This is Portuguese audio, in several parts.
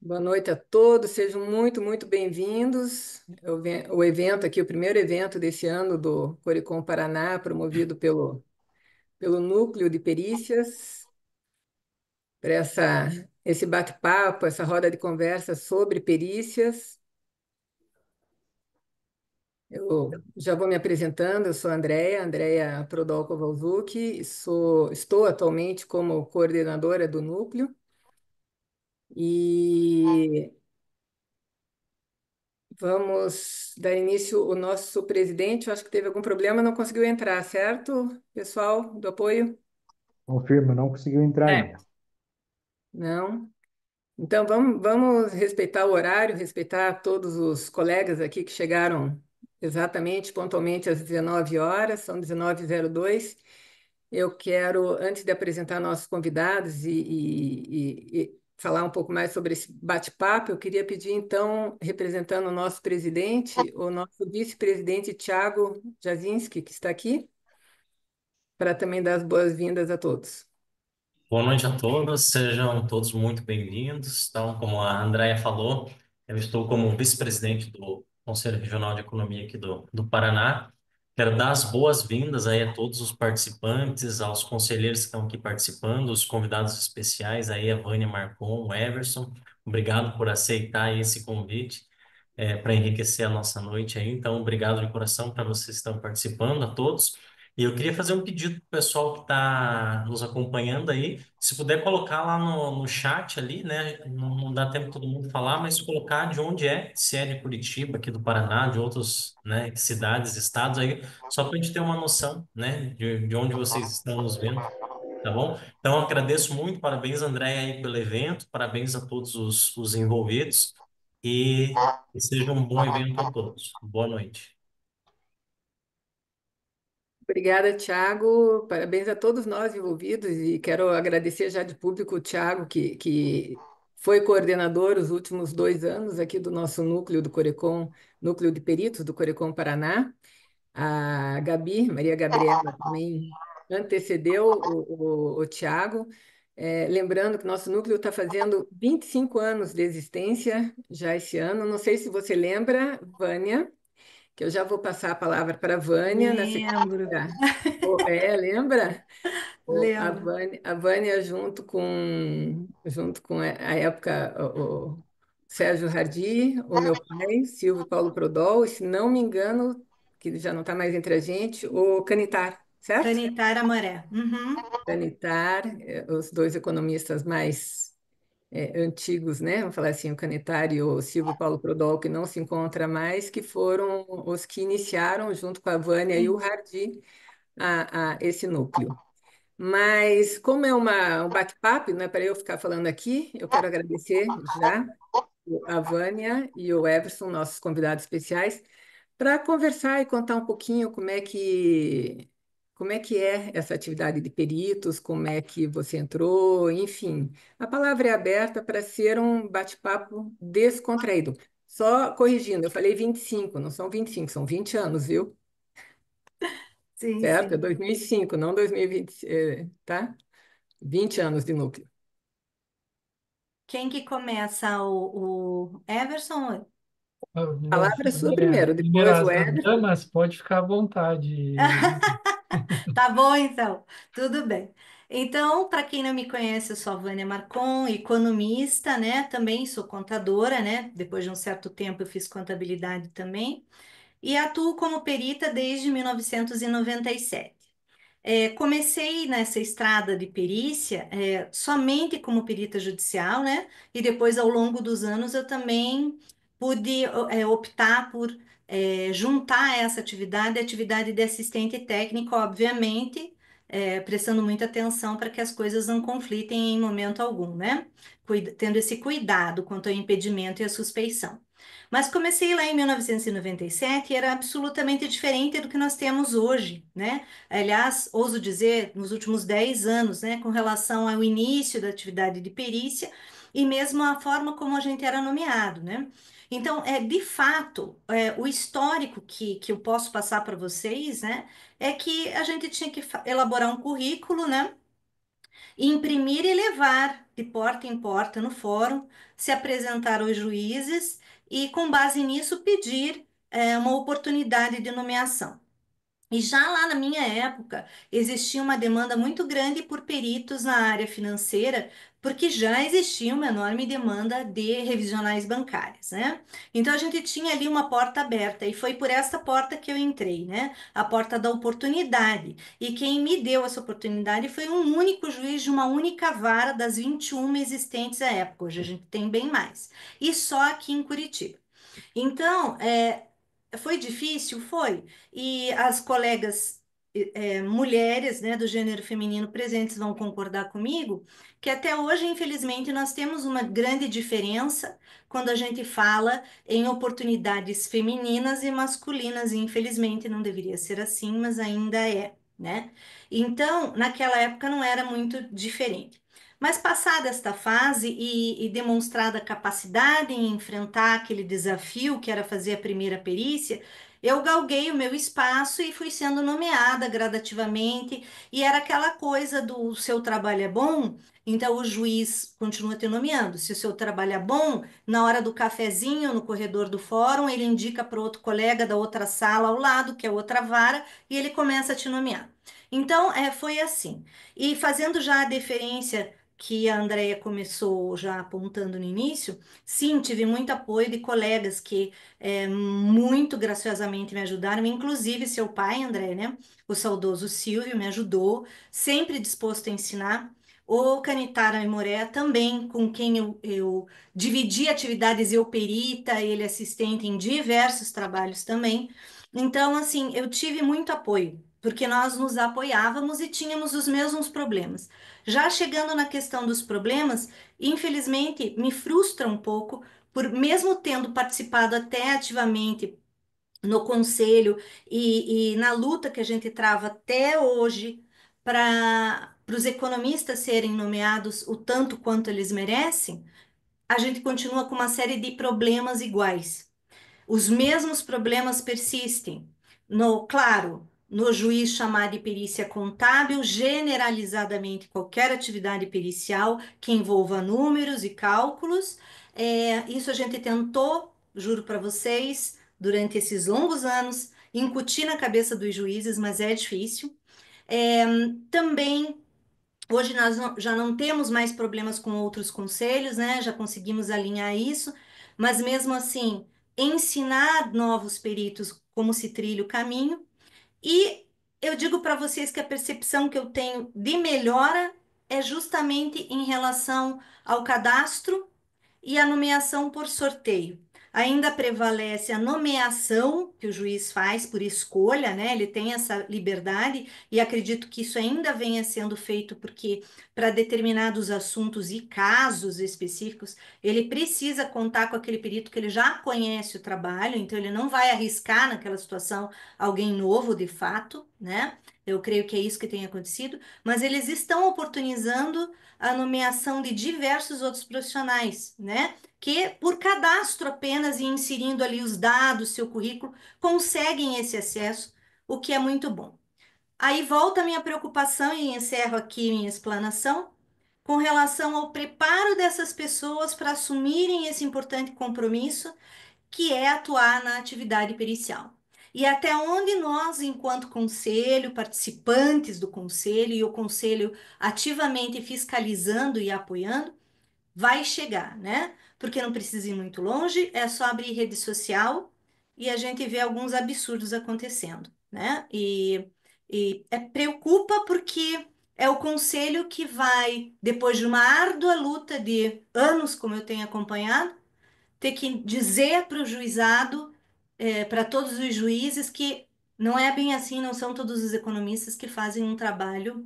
Boa noite a todos, sejam muito bem-vindos. O evento aqui, o primeiro evento desse ano do Corecon Paraná, promovido pelo Núcleo de Perícias, para esse bate-papo, essa roda de conversa sobre perícias. Eu já vou me apresentando, eu sou a Andréia Prodol Kowalczuk, estou atualmente como coordenadora do Núcleo e vamos dar início. O nosso presidente, eu acho que teve algum problema, não conseguiu entrar, certo, pessoal do apoio? Confirma, não conseguiu entrar ainda. Não? Então vamos respeitar o horário, respeitar todos os colegas aqui que chegaram exatamente, pontualmente às 19 horas, são 19:02. Eu quero, antes de apresentar nossos convidados e falar um pouco mais sobre esse bate-papo, eu queria pedir, então, representando o nosso presidente, o nosso vice-presidente Tiago Jazinski, que está aqui, para também dar as boas-vindas a todos. Boa noite a todos, sejam todos muito bem-vindos. Então, como a Andrea falou, eu estou como vice-presidente do Conselho Regional de Economia aqui do Paraná. Quero dar as boas-vindas aí a todos os participantes, aos conselheiros que estão aqui participando, os convidados especiais aí, a Vânia Marcon, o Everson. Obrigado por aceitar esse convite, para enriquecer a nossa noite aí. Então, obrigado de coração para vocês que estão participando, a todos. E eu queria fazer um pedido para o pessoal que está nos acompanhando aí, se puder colocar lá no chat ali, né? Não dá tempo todo mundo falar, mas colocar de onde é, se é de Curitiba, aqui do Paraná, de outros, né, cidades, estados aí, só para a gente ter uma noção, né, de onde vocês estão nos vendo, tá bom? Então, eu agradeço muito, parabéns, André, aí pelo evento, parabéns a todos os envolvidos e seja um bom evento a todos. Boa noite. Obrigada, Tiago. Parabéns a todos nós envolvidos e quero agradecer já de público o Tiago, que foi coordenador os últimos 2 anos aqui do nosso núcleo do Corecon, núcleo de peritos do Corecon Paraná. A Gabi, Maria Gabriela, também antecedeu o Tiago. Lembrando que nosso núcleo está fazendo 25 anos de existência já esse ano. Não sei se você lembra, Vânia, que eu já vou passar a palavra para a Vânia na sequência. Lembro, Lembra? A lembro. Vânia junto com a época, o Sérgio Hardy, o meu pai, Silvio Paulo Prodol, e se não me engano, que já não está mais entre a gente, o Canitar, certo? Canitar a maré. Uhum. Canitar, os dois economistas mais antigos, né? Vamos falar assim, o Canitar e o Silvio Paulo Prodol, que não se encontra mais, que foram os que iniciaram, junto com a Vânia e o Sim, Hardy, a esse núcleo. Mas, como é um bate-papo, não é para eu ficar falando aqui, eu quero agradecer já a Vânia e o Everson, nossos convidados especiais, para conversar e contar um pouquinho como é que é essa atividade de peritos, como é que você entrou, enfim. A palavra é aberta para ser um bate-papo descontraído. Só corrigindo, eu falei 25, não são 25, são 20 anos, viu? sim, Certo? É sim. 2005, não 2020, tá? 20 anos de núcleo. Quem que começa? O Everson? A Moça, palavra é sua André, primeiro, depois o primeiras as Everson. damas, pode ficar à vontade. Tá bom, então. Tudo bem. Então, para quem não me conhece, eu sou a Vânia Marcon, economista, né? Também sou contadora, né? Depois de um certo tempo eu fiz contabilidade também. E atuo como perita desde 1997. Comecei nessa estrada de perícia, somente como perita judicial, né? E depois, ao longo dos anos, eu também pude, optar por, juntar essa atividade, a atividade de assistente técnico, obviamente, prestando muita atenção para que as coisas não conflitem em momento algum, né? Tendo esse cuidado quanto ao impedimento e à suspeição. Mas comecei lá em 1997 e era absolutamente diferente do que nós temos hoje, né? Aliás, ouso dizer, nos últimos 10 anos, né, com relação ao início da atividade de perícia e mesmo a forma como a gente era nomeado, né? Então, de fato, o histórico que eu posso passar para vocês, né, é que a gente tinha que elaborar um currículo, né, imprimir e levar de porta em porta no fórum, se apresentar aos juízes e, com base nisso, pedir uma oportunidade de nomeação. E já lá na minha época, existia uma demanda muito grande por peritos na área financeira, porque já existia uma enorme demanda de revisionais bancários, né? Então a gente tinha ali uma porta aberta e foi por essa porta que eu entrei, né? A porta da oportunidade. E quem me deu essa oportunidade foi um único juiz de uma única vara das 21 existentes à época. Hoje a gente tem bem mais. E só aqui em Curitiba. Então, foi difícil? Foi. E as colegas mulheres, né, do gênero feminino presentes vão concordar comigo que até hoje, infelizmente, nós temos uma grande diferença quando a gente fala em oportunidades femininas e masculinas. E, infelizmente, não deveria ser assim, mas ainda é, né? Então, naquela época não era muito diferente. Mas passada esta fase e demonstrada a capacidade em enfrentar aquele desafio que era fazer a primeira perícia, eu galguei o meu espaço e fui sendo nomeada gradativamente. E era aquela coisa do seu trabalho é bom, então o juiz continua te nomeando. Se o seu trabalho é bom, na hora do cafezinho, no corredor do fórum, ele indica para outro colega da outra sala ao lado, que é outra vara, e ele começa a te nomear. Então, foi assim. E fazendo já a deferência que a Andrea começou já apontando no início, sim, tive muito apoio de colegas que muito graciosamente me ajudaram, inclusive seu pai, André, né? O saudoso Silvio me ajudou, sempre disposto a ensinar. O Canitara Aimoré também, com quem eu dividi atividades, eu perita, ele assistente em diversos trabalhos também. Então, assim, eu tive muito apoio, porque nós nos apoiávamos e tínhamos os mesmos problemas. Já chegando na questão dos problemas, infelizmente me frustra um pouco, por mesmo tendo participado até ativamente no conselho e na luta que a gente trava até hoje para os economistas serem nomeados o tanto quanto eles merecem, a gente continua com uma série de problemas iguais. Os mesmos problemas persistem. Claro, no juiz chamar de perícia contábil, generalizadamente qualquer atividade pericial que envolva números e cálculos. Isso a gente tentou, juro para vocês, durante esses longos anos, incutir na cabeça dos juízes, mas é difícil. É, Também hoje nós já não temos mais problemas com outros conselhos, né? Já conseguimos alinhar isso, mas mesmo assim, ensinar novos peritos como se trilha o caminho. E eu digo para vocês que a percepção que eu tenho de melhora é justamente em relação ao cadastro e a nomeação por sorteio. Ainda prevalece a nomeação que o juiz faz por escolha, né? Ele tem essa liberdade e acredito que isso ainda venha sendo feito porque para determinados assuntos e casos específicos, ele precisa contar com aquele perito que ele já conhece o trabalho, então ele não vai arriscar naquela situação alguém novo de fato, né? Eu creio que é isso que tem acontecido, mas eles estão oportunizando a nomeação de diversos outros profissionais, né? Que por cadastro apenas e inserindo ali os dados, seu currículo, conseguem esse acesso, o que é muito bom. Aí volta a minha preocupação e encerro aqui minha explanação com relação ao preparo dessas pessoas para assumirem esse importante compromisso que é atuar na atividade pericial. E até onde nós, enquanto conselho, participantes do conselho e o conselho ativamente fiscalizando e apoiando, vai chegar, né? Porque não precisa ir muito longe, é só abrir rede social e a gente vê alguns absurdos acontecendo, né? Preocupa porque é o conselho que vai, depois de uma árdua luta de anos, como eu tenho acompanhado, ter que dizer para o juizado, para todos os juízes, que não é bem assim, não são todos os economistas que fazem um trabalho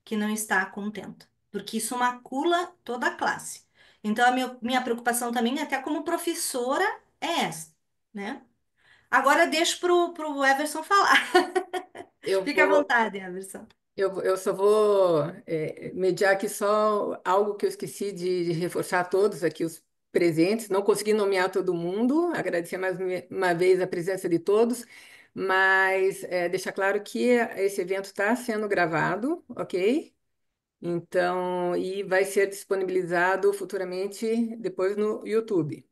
que não está contento, porque isso macula toda a classe. Então, a minha preocupação também, até como professora, é essa, né? Agora deixo pro Everson falar. Eu Fica à vou, vontade, Everson. eu só vou mediar aqui só algo que eu esqueci de reforçar a todos aqui, os presentes. Não consegui nomear todo mundo, agradecer mais uma vez a presença de todos, mas deixar claro que esse evento está sendo gravado, ok? Então, e vai ser disponibilizado futuramente depois no YouTube.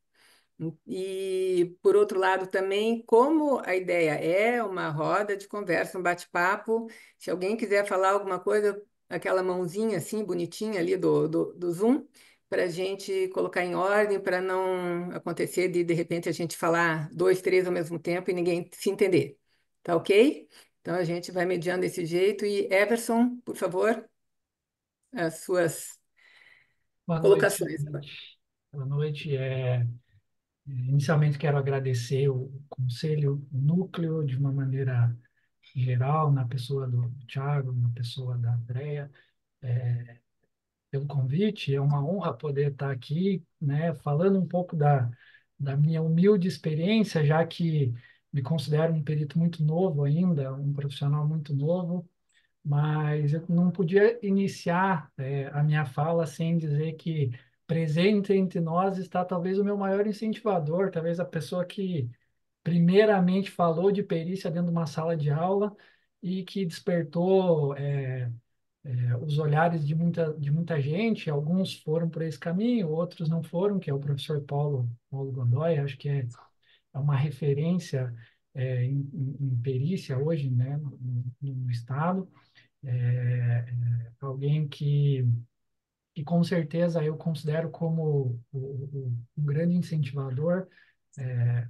E, por outro lado, também, como a ideia é uma roda de conversa, um bate-papo, se alguém quiser falar alguma coisa, aquela mãozinha assim, bonitinha ali do Zoom, para a gente colocar em ordem, para não acontecer de repente, a gente falar dois, três ao mesmo tempo e ninguém se entender. Tá ok? Então, a gente vai mediando desse jeito. E, Everson, por favor, as suas Boa noite. colocações agora. Boa noite. Inicialmente quero agradecer o conselho, o núcleo, de uma maneira geral, na pessoa do Thiago, na pessoa da Andrea, pelo convite. É uma honra poder estar aqui, né, falando um pouco da minha humilde experiência, já que me considero um perito muito novo ainda, um profissional muito novo, mas eu não podia iniciar, a minha fala sem dizer que presente entre nós está talvez o meu maior incentivador, talvez a pessoa que primeiramente falou de perícia dentro de uma sala de aula e que despertou os olhares de muita gente. Alguns foram por esse caminho, outros não foram, que é o professor Paulo Godoy. Acho que é uma referência em perícia hoje, né, no estado. Alguém que com certeza eu considero como um grande incentivador,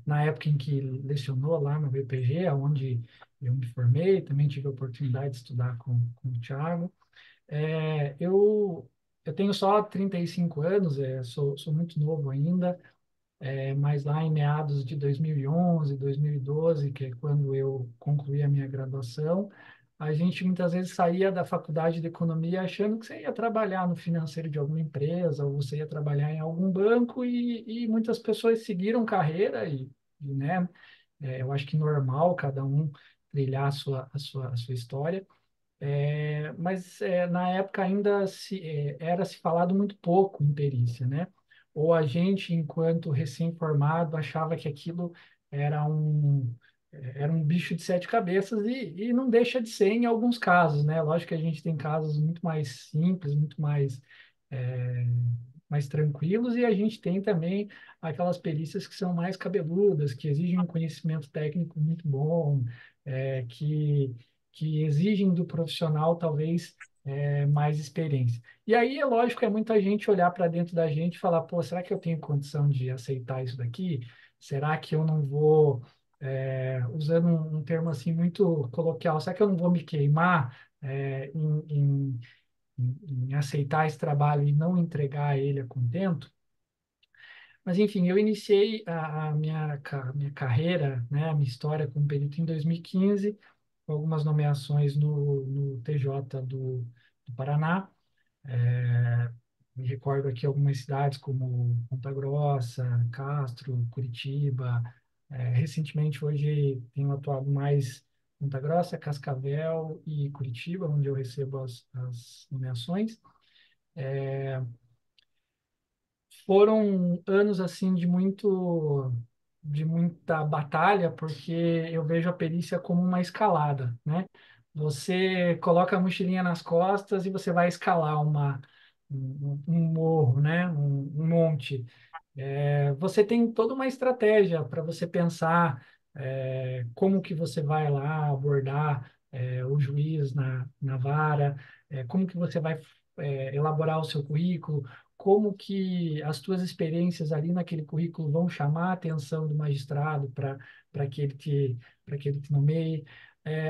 na época em que lecionou lá no BPG, onde eu me formei. Também tive a oportunidade de estudar com o Thiago. Eu tenho só 35 anos, sou muito novo ainda, mas lá em meados de 2011, 2012, que é quando eu concluí a minha graduação, a gente muitas vezes saía da faculdade de economia achando que você ia trabalhar no financeiro de alguma empresa, ou você ia trabalhar em algum banco, e muitas pessoas seguiram carreira, né, eu acho que normal cada um trilhar a sua história. Mas na época ainda era se falado muito pouco em perícia, né? Ou a gente, enquanto recém-formado, achava que aquilo era um bicho de sete cabeças, e não deixa de ser em alguns casos, né? Lógico que a gente tem casos muito mais simples, muito é, mais tranquilos, e a gente tem também aquelas perícias que são mais cabeludas, que exigem um conhecimento técnico muito bom, é, que, que exigem do profissional talvez mais experiência. E aí é lógico, é muita gente olhar para dentro da gente e falar, pô, será que eu tenho condição de aceitar isso daqui? Será que eu não vou, usando um termo assim muito coloquial, será que eu não vou me queimar em aceitar esse trabalho e não entregar ele a contento? Mas, enfim, eu iniciei a minha carreira, né, a minha história como perito em 2015, com algumas nomeações no TJ do Paraná. Me recordo aqui algumas cidades como Ponta Grossa, Castro, Curitiba. Recentemente, hoje, tenho atuado mais em Ponta Grossa, Cascavel e Curitiba, onde eu recebo as nomeações. Foram anos assim de muita batalha, porque eu vejo a perícia como uma escalada, né? Você coloca a mochilinha nas costas e você vai escalar um morro, né? Um monte. Você tem toda uma estratégia para você pensar como que você vai lá abordar o juiz na vara, como que você vai elaborar o seu currículo, como que as tuas experiências ali naquele currículo vão chamar a atenção do magistrado para que ele te nomeie.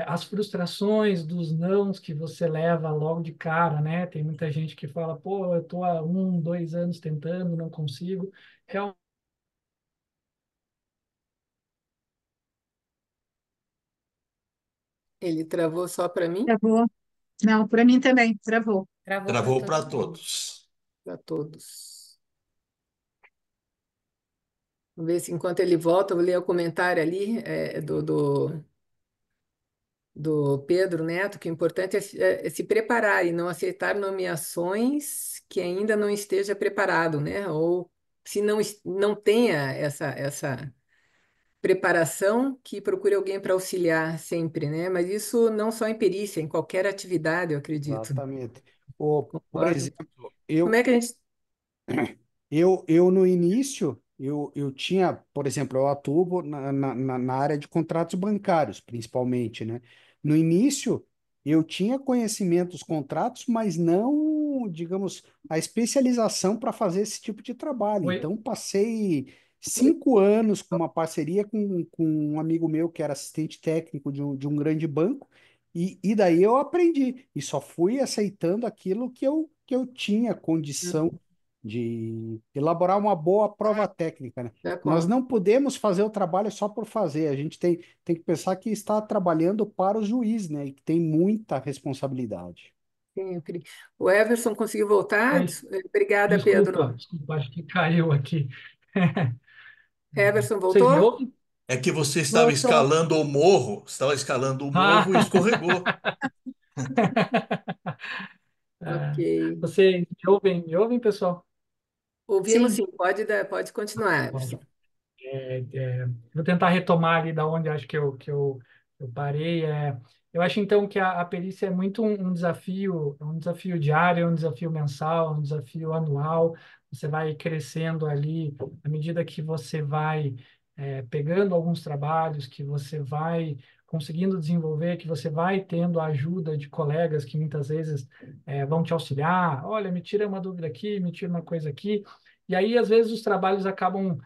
As frustrações dos nãos que você leva logo de cara, né? Tem muita gente que fala, pô, eu estou há 1, 2 anos tentando, não consigo. Ele travou só para mim, Travou. Não, para mim também, travou. Travou para Travou todo para mundo. todos. para todos. Vamos ver se enquanto ele volta, eu vou ler o comentário ali do Pedro Neto, que o importante é se preparar e não aceitar nomeações que ainda não esteja preparado, né? Ou se não tenha essa preparação, que procure alguém para auxiliar sempre, né? Mas isso não só em perícia, em qualquer atividade, eu acredito. Exatamente. Por Concordo. exemplo, Como é que a gente. eu no início, eu tinha, por exemplo, eu atuo na área de contratos bancários, principalmente, né? No início, eu tinha conhecimento dos contratos, mas não, digamos, a especialização para fazer esse tipo de trabalho. Oi, Então, passei 5 anos com uma parceria com um amigo meu que era assistente técnico de um grande banco, e daí eu aprendi, e só fui aceitando aquilo que eu tinha condição de elaborar uma boa prova técnica, né? De Nós acordo. não podemos fazer o trabalho só por fazer, a gente tem que pensar que está trabalhando para o juiz, né? E que tem muita responsabilidade. Sempre. O Everson conseguiu voltar? oi, Obrigada, Pedro. desculpa, acho que caiu aqui. Everson Vocês me voltou? ouvem? É que você Voltou. estava escalando o Ah! morro e escorregou. Ok. Ah, vocês me ouvem, pessoal? Ouvimos Sim. sim, pode continuar, Everson. Ótimo. Vou tentar retomar ali da onde acho que eu parei. Eu acho então que a perícia é muito um desafio diário, um desafio mensal, um desafio anual. Você vai crescendo ali à medida que você vai pegando alguns trabalhos, que você vai conseguindo desenvolver, que você vai tendo a ajuda de colegas que muitas vezes vão te auxiliar. Olha, me tira uma dúvida aqui, me tira uma coisa aqui. E aí, às vezes, os trabalhos acabam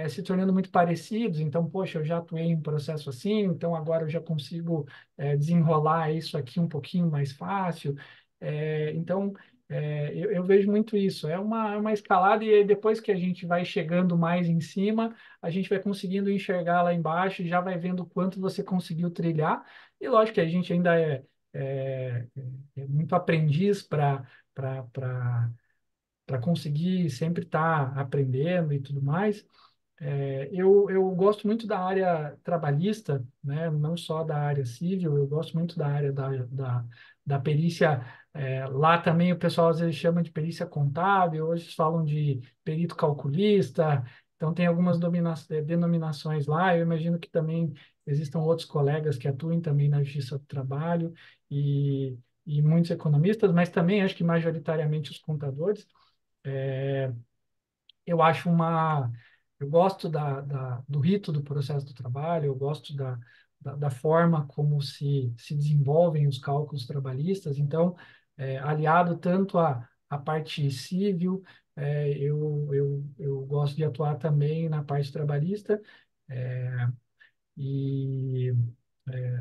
se tornando muito parecidos. Então, poxa, eu já atuei em um processo assim, então agora eu já consigo desenrolar isso aqui um pouquinho mais fácil. Então, eu vejo muito isso. É uma escalada e aí depois que a gente vai chegando mais em cima, a gente vai conseguindo enxergar lá embaixo e já vai vendo o quanto você conseguiu trilhar. E lógico que a gente ainda é, é muito aprendiz para conseguir sempre estar aprendendo e tudo mais. Eu gosto muito da área trabalhista, né? Não só da área civil, eu gosto muito da área da perícia. Lá também o pessoal às vezes chama de perícia contábil, hoje eles falam de perito calculista, então tem algumas denominações lá. Eu imagino que também existam outros colegas que atuem também na Justiça do Trabalho e muitos economistas, mas também acho que majoritariamente os contadores. Eu acho uma. Eu gosto do rito do processo do trabalho, eu gosto da forma como se desenvolvem os cálculos trabalhistas. Então, aliado tanto à parte civil, eu gosto de atuar também na parte trabalhista e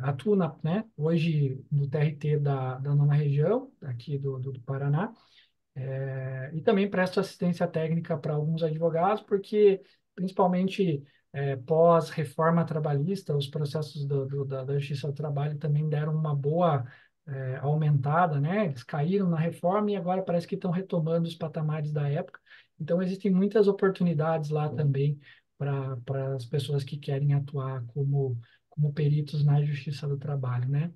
atuo hoje no TRT da nona região, aqui do Paraná. E também presto assistência técnica para alguns advogados, porque, principalmente pós-reforma trabalhista, os processos da Justiça do Trabalho também deram uma boa aumentada, né? Eles caíram na reforma e agora parece que estão retomando os patamares da época. Então, existem muitas oportunidades lá também para as pessoas que querem atuar como peritos na Justiça do Trabalho, né?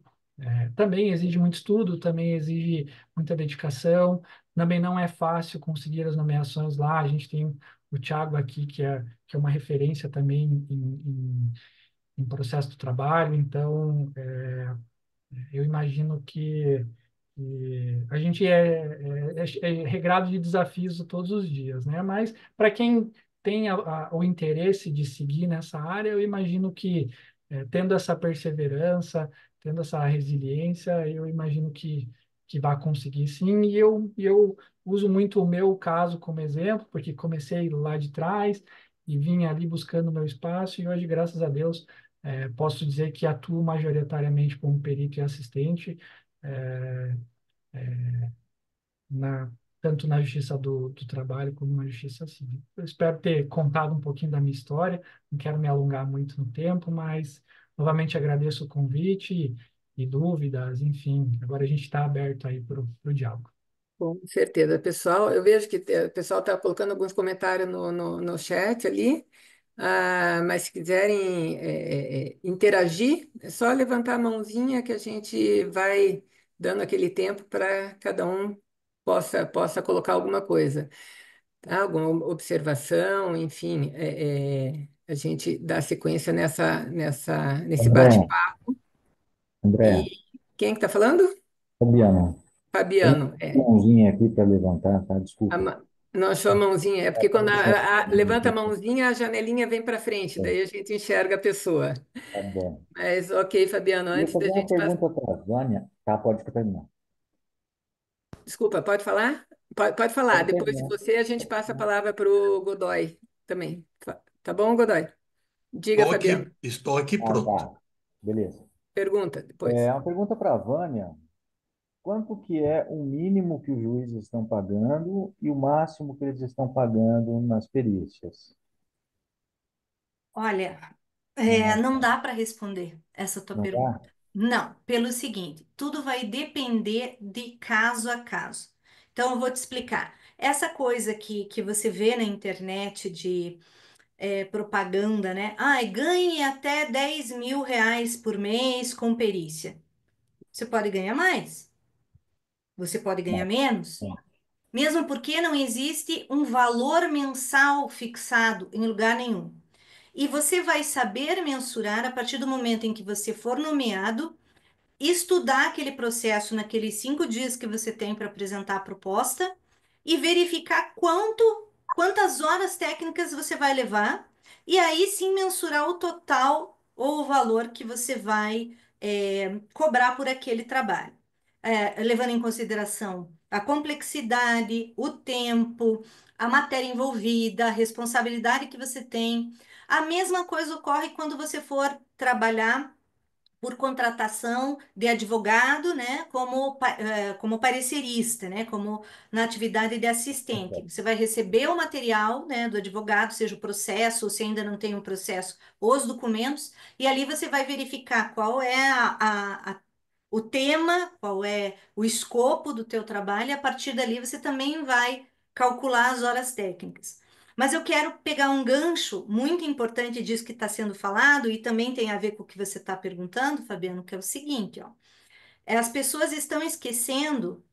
Também exige muito estudo, também exige muita dedicação, também não é fácil conseguir as nomeações lá. A gente tem o Thiago aqui, que é uma referência também em processo do trabalho. Então, eu imagino que a gente é regrado de desafios todos os dias, né? Mas para quem tem o interesse de seguir nessa área, eu imagino que tendo essa perseverança, tendo essa resiliência, eu imagino que vai conseguir sim. E eu uso muito o meu caso como exemplo, porque comecei lá de trás e vim ali buscando o meu espaço, e hoje, graças a Deus, posso dizer que atuo majoritariamente como perito e assistente, é, na, tanto na Justiça do Trabalho como na Justiça Civil. Eu espero ter contado um pouquinho da minha história, não quero me alongar muito no tempo, mas novamente agradeço o convite e dúvidas, enfim, agora a gente está aberto aí para o diálogo. Com certeza, pessoal. Eu vejo que o pessoal está colocando alguns comentários no chat ali, mas se quiserem interagir, é só levantar a mãozinha que a gente vai dando aquele tempo para cada um possa colocar alguma coisa, tá? Alguma observação, enfim, a gente dá sequência nesse Andréa, bate-papo. E Andréa, quem é que está falando? Fabiana. Tem Fabiano, uma mãozinha aqui para levantar, tá? A Desculpa. ma- não achou a mãozinha. É porque quando levanta a mãozinha, a janelinha vem para frente, É, daí a gente enxerga a pessoa. tá bom. Mas ok, Fabiano, Eu ia antes da fazer uma gente passar. pergunta para a Vânia. Tá, pode terminar. Desculpa, pode falar? Pode falar. Pode Depois de terminar. você, a gente passa a palavra para o Godoy também. Tá bom, Godoy? Diga, Fabiano. Estou aqui Ah, pronto. tá. Beleza. Pergunta depois. É uma pergunta para a Vânia. Quanto que é o mínimo que os juízes estão pagando e o máximo que eles estão pagando nas perícias? Olha, Não, não dá para responder essa tua não pergunta. dá? Não, pelo seguinte, tudo vai depender de caso a caso. Então, eu vou te explicar. Essa coisa que você vê na internet de propaganda, né? Ai, ganhe até R$ 10.000 por mês com perícia. Você pode ganhar mais, você pode ganhar Não. menos, Não. mesmo porque não existe um valor mensal fixado em lugar nenhum. E você vai saber mensurar a partir do momento em que você for nomeado, estudar aquele processo naqueles 5 dias que você tem para apresentar a proposta e verificar quantas horas técnicas você vai levar, e aí sim mensurar o total ou o valor que você vai cobrar por aquele trabalho. Levando em consideração a complexidade, o tempo, a matéria envolvida, a responsabilidade que você tem. A mesma coisa ocorre quando você for trabalhar por contratação de advogado, né, como parecerista, né, como na atividade de assistente. Você vai receber o material, né, do advogado, seja o processo, ou se ainda não tem um processo, os documentos, e ali você vai verificar qual é o tema, qual é o escopo do teu trabalho, e a partir dali você também vai calcular as horas técnicas. Mas eu quero pegar um gancho muito importante disso que está sendo falado e também tem a ver com o que você está perguntando, Fabiano, que é o seguinte, ó. As pessoas estão esquecendo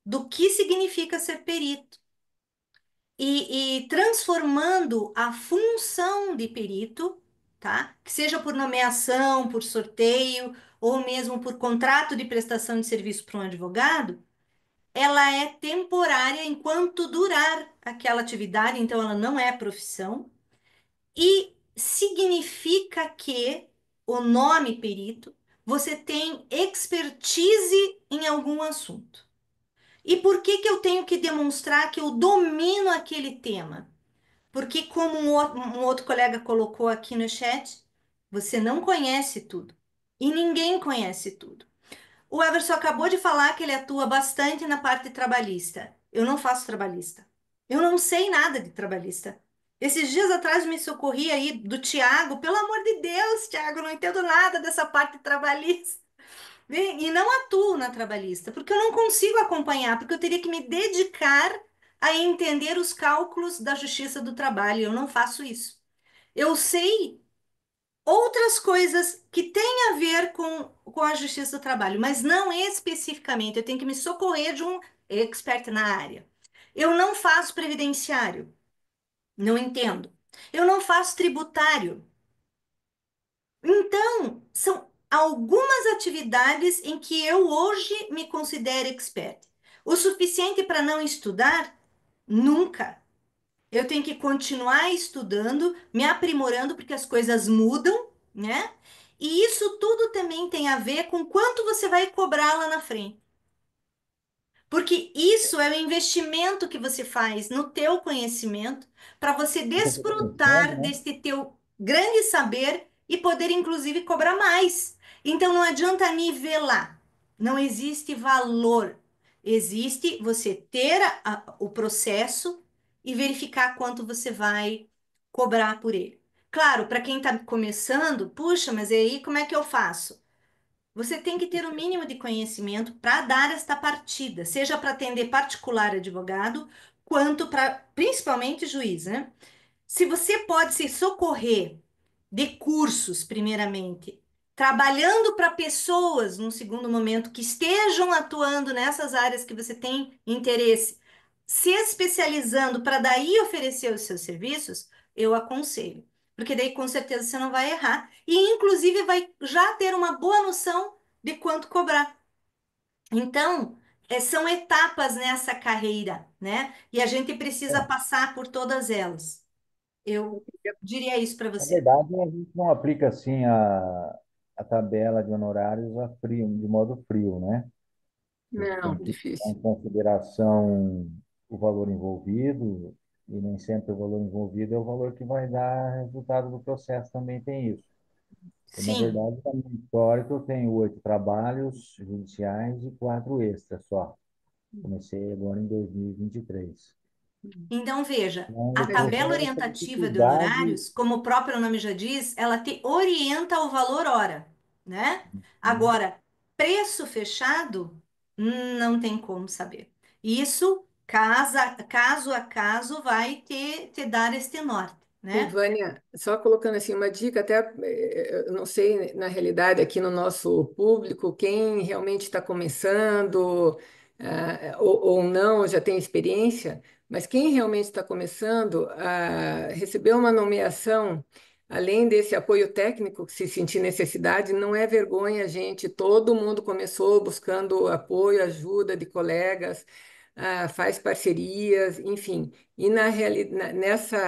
do que significa ser perito e transformando a função de perito, tá? Que seja por nomeação, por sorteio ou mesmo por contrato de prestação de serviço para um advogado, ela é temporária enquanto durar aquela atividade, então ela não é profissão. E significa que o nome perito, você tem expertise em algum assunto. E por que que eu tenho que demonstrar que eu domino aquele tema? Porque, como um outro colega colocou aqui no chat, você não conhece tudo. E ninguém conhece tudo. O Everson acabou de falar que ele atua bastante na parte trabalhista. Eu não faço trabalhista. Eu não sei nada de trabalhista. Esses dias atrás me socorri aí do Tiago. Pelo amor de Deus, Tiago, eu não entendo nada dessa parte trabalhista. E não atuo na trabalhista, porque eu não consigo acompanhar, porque eu teria que me dedicar a entender os cálculos da Justiça do Trabalho. Eu não faço isso. Eu sei outras coisas que têm a ver com a Justiça do Trabalho, mas não especificamente. Eu tenho que me socorrer de um expert na área. Eu não faço previdenciário, não entendo. Eu não faço tributário. Então, são algumas atividades em que eu hoje me considero expert. O suficiente para não estudar? Nunca. Eu tenho que continuar estudando, me aprimorando, porque as coisas mudam, né? E isso tudo também tem a ver com quanto você vai cobrar lá na frente. Porque isso é o investimento que você faz no teu conhecimento para você Fica tudo pensando, desfrutar né? desse teu grande saber e poder inclusive cobrar mais. Então não adianta nivelar. Não existe valor. Existe você ter o processo e verificar quanto você vai cobrar por ele. Claro, para quem está começando, puxa, mas aí como é que eu faço? Você tem que ter o mínimo de conhecimento para dar esta partida, seja para atender particular advogado, quanto para, principalmente, juiz, né? Se você pode se socorrer de cursos, primeiramente, trabalhando para pessoas, num segundo momento, que estejam atuando nessas áreas que você tem interesse, se especializando para daí oferecer os seus serviços, eu aconselho. Porque daí com certeza você não vai errar e inclusive vai já ter uma boa noção de quanto cobrar. Então, são etapas nessa carreira, né? E a gente precisa É, passar por todas elas. Eu diria isso para na você. verdade, a gente não aplica assim a tabela de honorários a frio, de modo frio, né? A gente Não, tem que levar difícil. em consideração o valor envolvido, e nem sempre o valor envolvido é o valor que vai dar resultado do processo, também tem isso. E, na Sim. verdade, no meu histórico, eu tenho 8 trabalhos judiciais e 4 extras só. Comecei agora em 2023. Então, veja, Então, a eu estou tabela vendo essa orientativa de dificuldade. honorários, como o próprio nome já diz, ela te orienta ao valor hora, né? Né? Agora, preço fechado, não tem como saber. Isso, caso a caso, vai te dar este norte, Ô, né? Vânia, só colocando assim uma dica, até eu não sei na realidade aqui no nosso público quem realmente está começando ou não, já tem experiência, mas quem realmente está começando a receber uma nomeação, além desse apoio técnico, se sentir necessidade, não é vergonha, gente. Todo mundo começou buscando apoio, ajuda de colegas, faz parcerias, enfim. E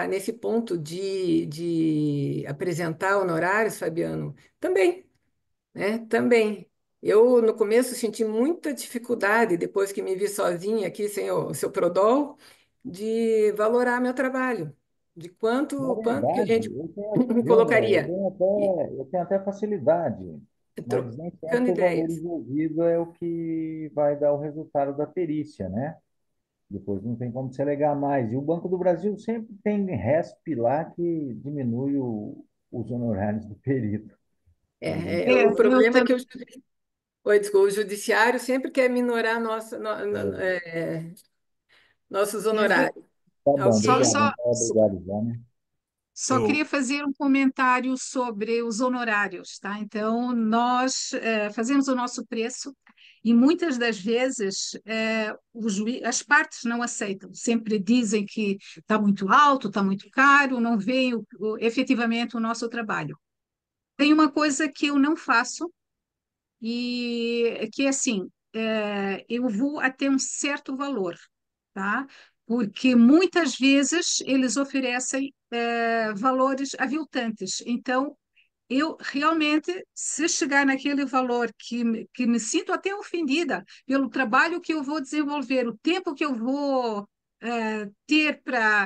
nesse ponto de apresentar honorários, Fabiano, também, né? Também. Eu, no começo, senti muita dificuldade, depois que me vi sozinha aqui, sem o seu Prodol, de valorar meu trabalho, de Na quanto que a verdade, gente viu, André, colocaria. E eu tenho até facilidade, mas nem trocando sempre o valor ideias. envolvido é o que vai dar o resultado da perícia, né? Depois não tem como se alegar mais. E o Banco do Brasil sempre tem RESP lá que diminui os honorários do perito. A gente O Eu problema é que também. desculpa, o judiciário sempre quer minorar nossos honorários. tá bom, Só, Ok? obrigado. Não só, estava obrigado já, né? Só Eu, queria fazer um comentário sobre os honorários, tá? Então, nós fazemos o nosso preço e muitas das vezes as partes não aceitam. Sempre dizem que está muito alto, está muito caro, não veem efetivamente o nosso trabalho. Tem uma coisa que eu não faço e que é assim, eu vou até um certo valor, tá? Porque muitas vezes eles oferecem valores aviltantes. Então, eu realmente, se chegar naquele valor que me sinto até ofendida pelo trabalho que eu vou desenvolver, o tempo que eu vou ter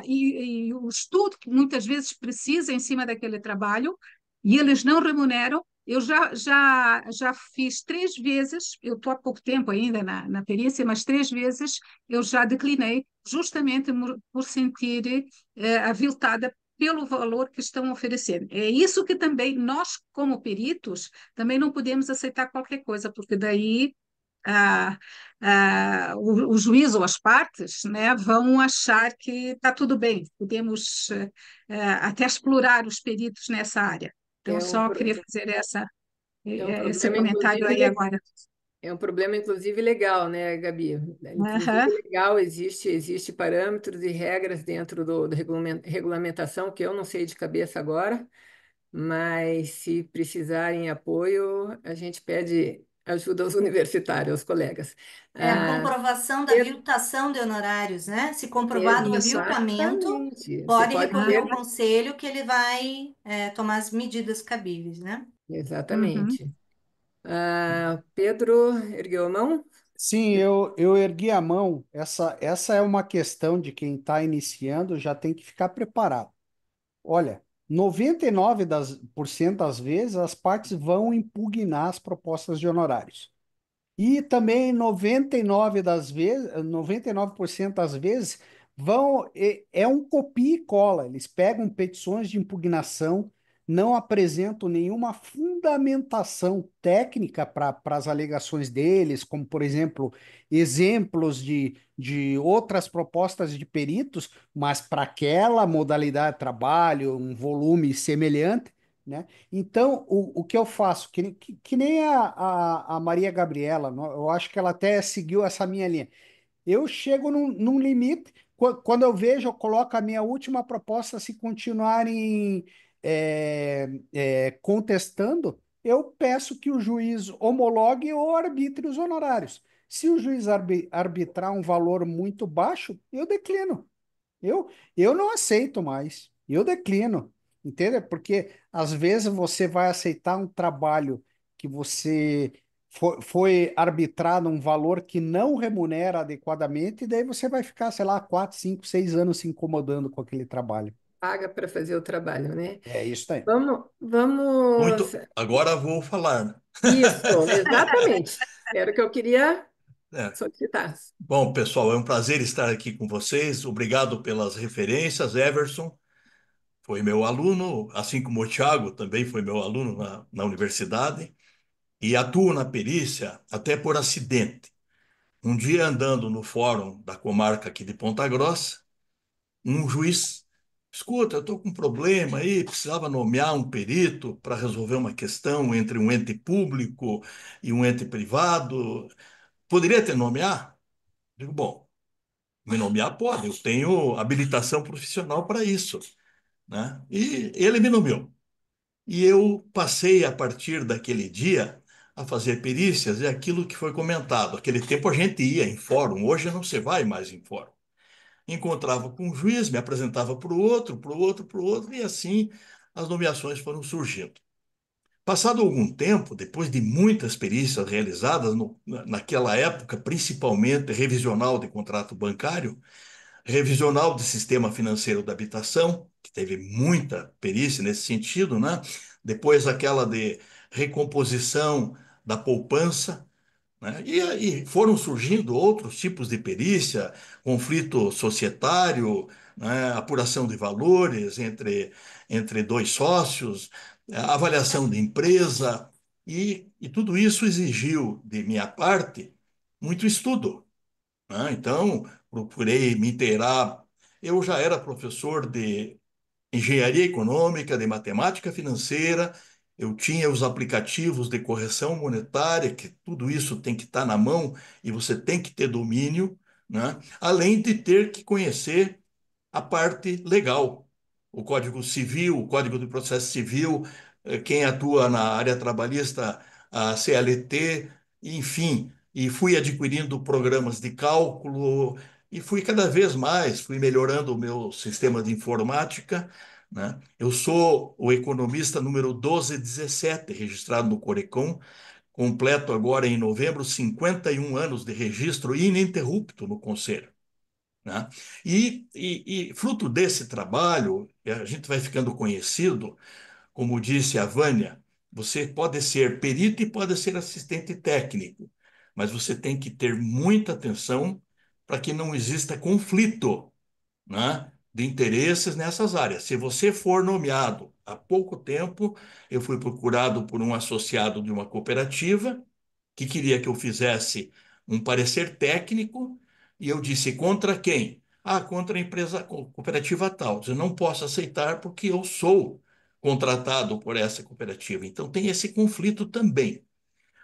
e o estudo que muitas vezes precisa em cima daquele trabalho, e eles não remuneram. Eu já fiz 3 vezes, eu estou há pouco tempo ainda na perícia, mas 3 vezes eu já declinei, justamente por sentir aviltada pelo valor que estão oferecendo. É isso que também nós, como peritos, também não podemos aceitar qualquer coisa, porque daí o juiz ou as partes, né, vão achar que está tudo bem, podemos até explorar os peritos nessa área. Então, É um, só pro- queria fazer é um esse problema, comentário inclusive, aí agora. é um problema, inclusive, legal, né, Gabi? Inclusive, Aham. legal, existe parâmetros e regras dentro do regulamentação, que eu não sei de cabeça agora, mas se precisarem apoio, a gente pede ajuda aos universitários, aos colegas. É a Ah, comprovação da Pedro, aviltação de honorários, né? Se comprovado o Isso. aviltamento, exatamente. Você pode pode recorrer ter, ao conselho que ele vai tomar as medidas cabíveis, né? Uhum. exatamente. Pedro ergueu a mão? Sim, eu ergui a mão. Essa é uma questão de quem está iniciando, já tem que ficar preparado. Olha, 99% das vezes as partes vão impugnar as propostas de honorários. E também 99% das vezes é um copia e cola. Eles pegam petições de impugnação, não apresentam nenhuma fundamentação técnica para as alegações deles, como, por exemplo, exemplos de outras propostas de peritos, mas para aquela modalidade de trabalho, um volume semelhante, né? Então, o que eu faço, que nem a Maria Gabriela, eu acho que ela até seguiu essa minha linha. Eu chego num limite, quando eu vejo, eu coloco a minha última proposta, se continuarem contestando, eu peço que o juiz homologue ou arbitre os honorários. Se o juiz arbitrar um valor muito baixo, eu declino. Eu não aceito mais. Eu declino. Entende? Porque às vezes você vai aceitar um trabalho que você foi arbitrado um valor que não remunera adequadamente, e daí você vai ficar, sei lá, 4, 5, 6 anos se incomodando com aquele trabalho. Paga para fazer o trabalho, né? É isso aí. Vamos. Muito. Agora vou falar, né? Isso, exatamente. Era o que eu queria É. solicitar. Bom, pessoal, é um prazer estar aqui com vocês. Obrigado pelas referências, Everson. Foi meu aluno, assim como o Thiago também foi meu aluno na universidade. E atuo na perícia até por acidente. Um dia, andando no fórum da comarca aqui de Ponta Grossa, um juiz, escuta, eu estou com um problema aí, precisava nomear um perito para resolver uma questão entre um ente público e um ente privado. Poderia te nomear? Digo, bom, me nomear pode, eu tenho habilitação profissional para isso, né? E ele me nomeou. E eu passei, a partir daquele dia, a fazer perícias, e aquilo que foi comentado. Aquele tempo a gente ia em fórum, hoje não se vai mais em fórum. Encontrava com um juiz, me apresentava para o outro, para o outro, para o outro, e assim as nomeações foram surgindo. Passado algum tempo, depois de muitas perícias realizadas, naquela época, principalmente revisional de contrato bancário, revisional do sistema financeiro da habitação, que teve muita perícia nesse sentido, né? Depois aquela de recomposição da poupança, né? E aí foram surgindo outros tipos de perícia, conflito societário, né? Apuração de valores entre dois sócios, avaliação de empresa, e tudo isso exigiu de minha parte muito estudo, né? Então, procurei me inteirar. Eu já era professor de engenharia econômica, de matemática financeira, eu tinha os aplicativos de correção monetária, que tudo isso tem que estar na mão e você tem que ter domínio, né? Além de ter que conhecer a parte legal, o Código Civil, o Código do Processo Civil, quem atua na área trabalhista, a CLT, enfim, e fui adquirindo programas de cálculo e fui cada vez mais, fui melhorando o meu sistema de informática, né? Eu sou o economista número 1217 registrado no Corecon, completo agora em novembro 51 anos de registro ininterrupto no Conselho, né? E fruto desse trabalho, a gente vai ficando conhecido, como disse a Vânia, você pode ser perito e pode ser assistente técnico, mas você tem que ter muita atenção para que não exista conflito, né, de interesses nessas áreas. Se você for nomeado há pouco tempo, eu fui procurado por um associado de uma cooperativa que queria que eu fizesse um parecer técnico, e eu disse: contra quem? Ah, contra a empresa cooperativa tal. Eu não posso aceitar porque eu sou contratado por essa cooperativa. Então tem esse conflito também.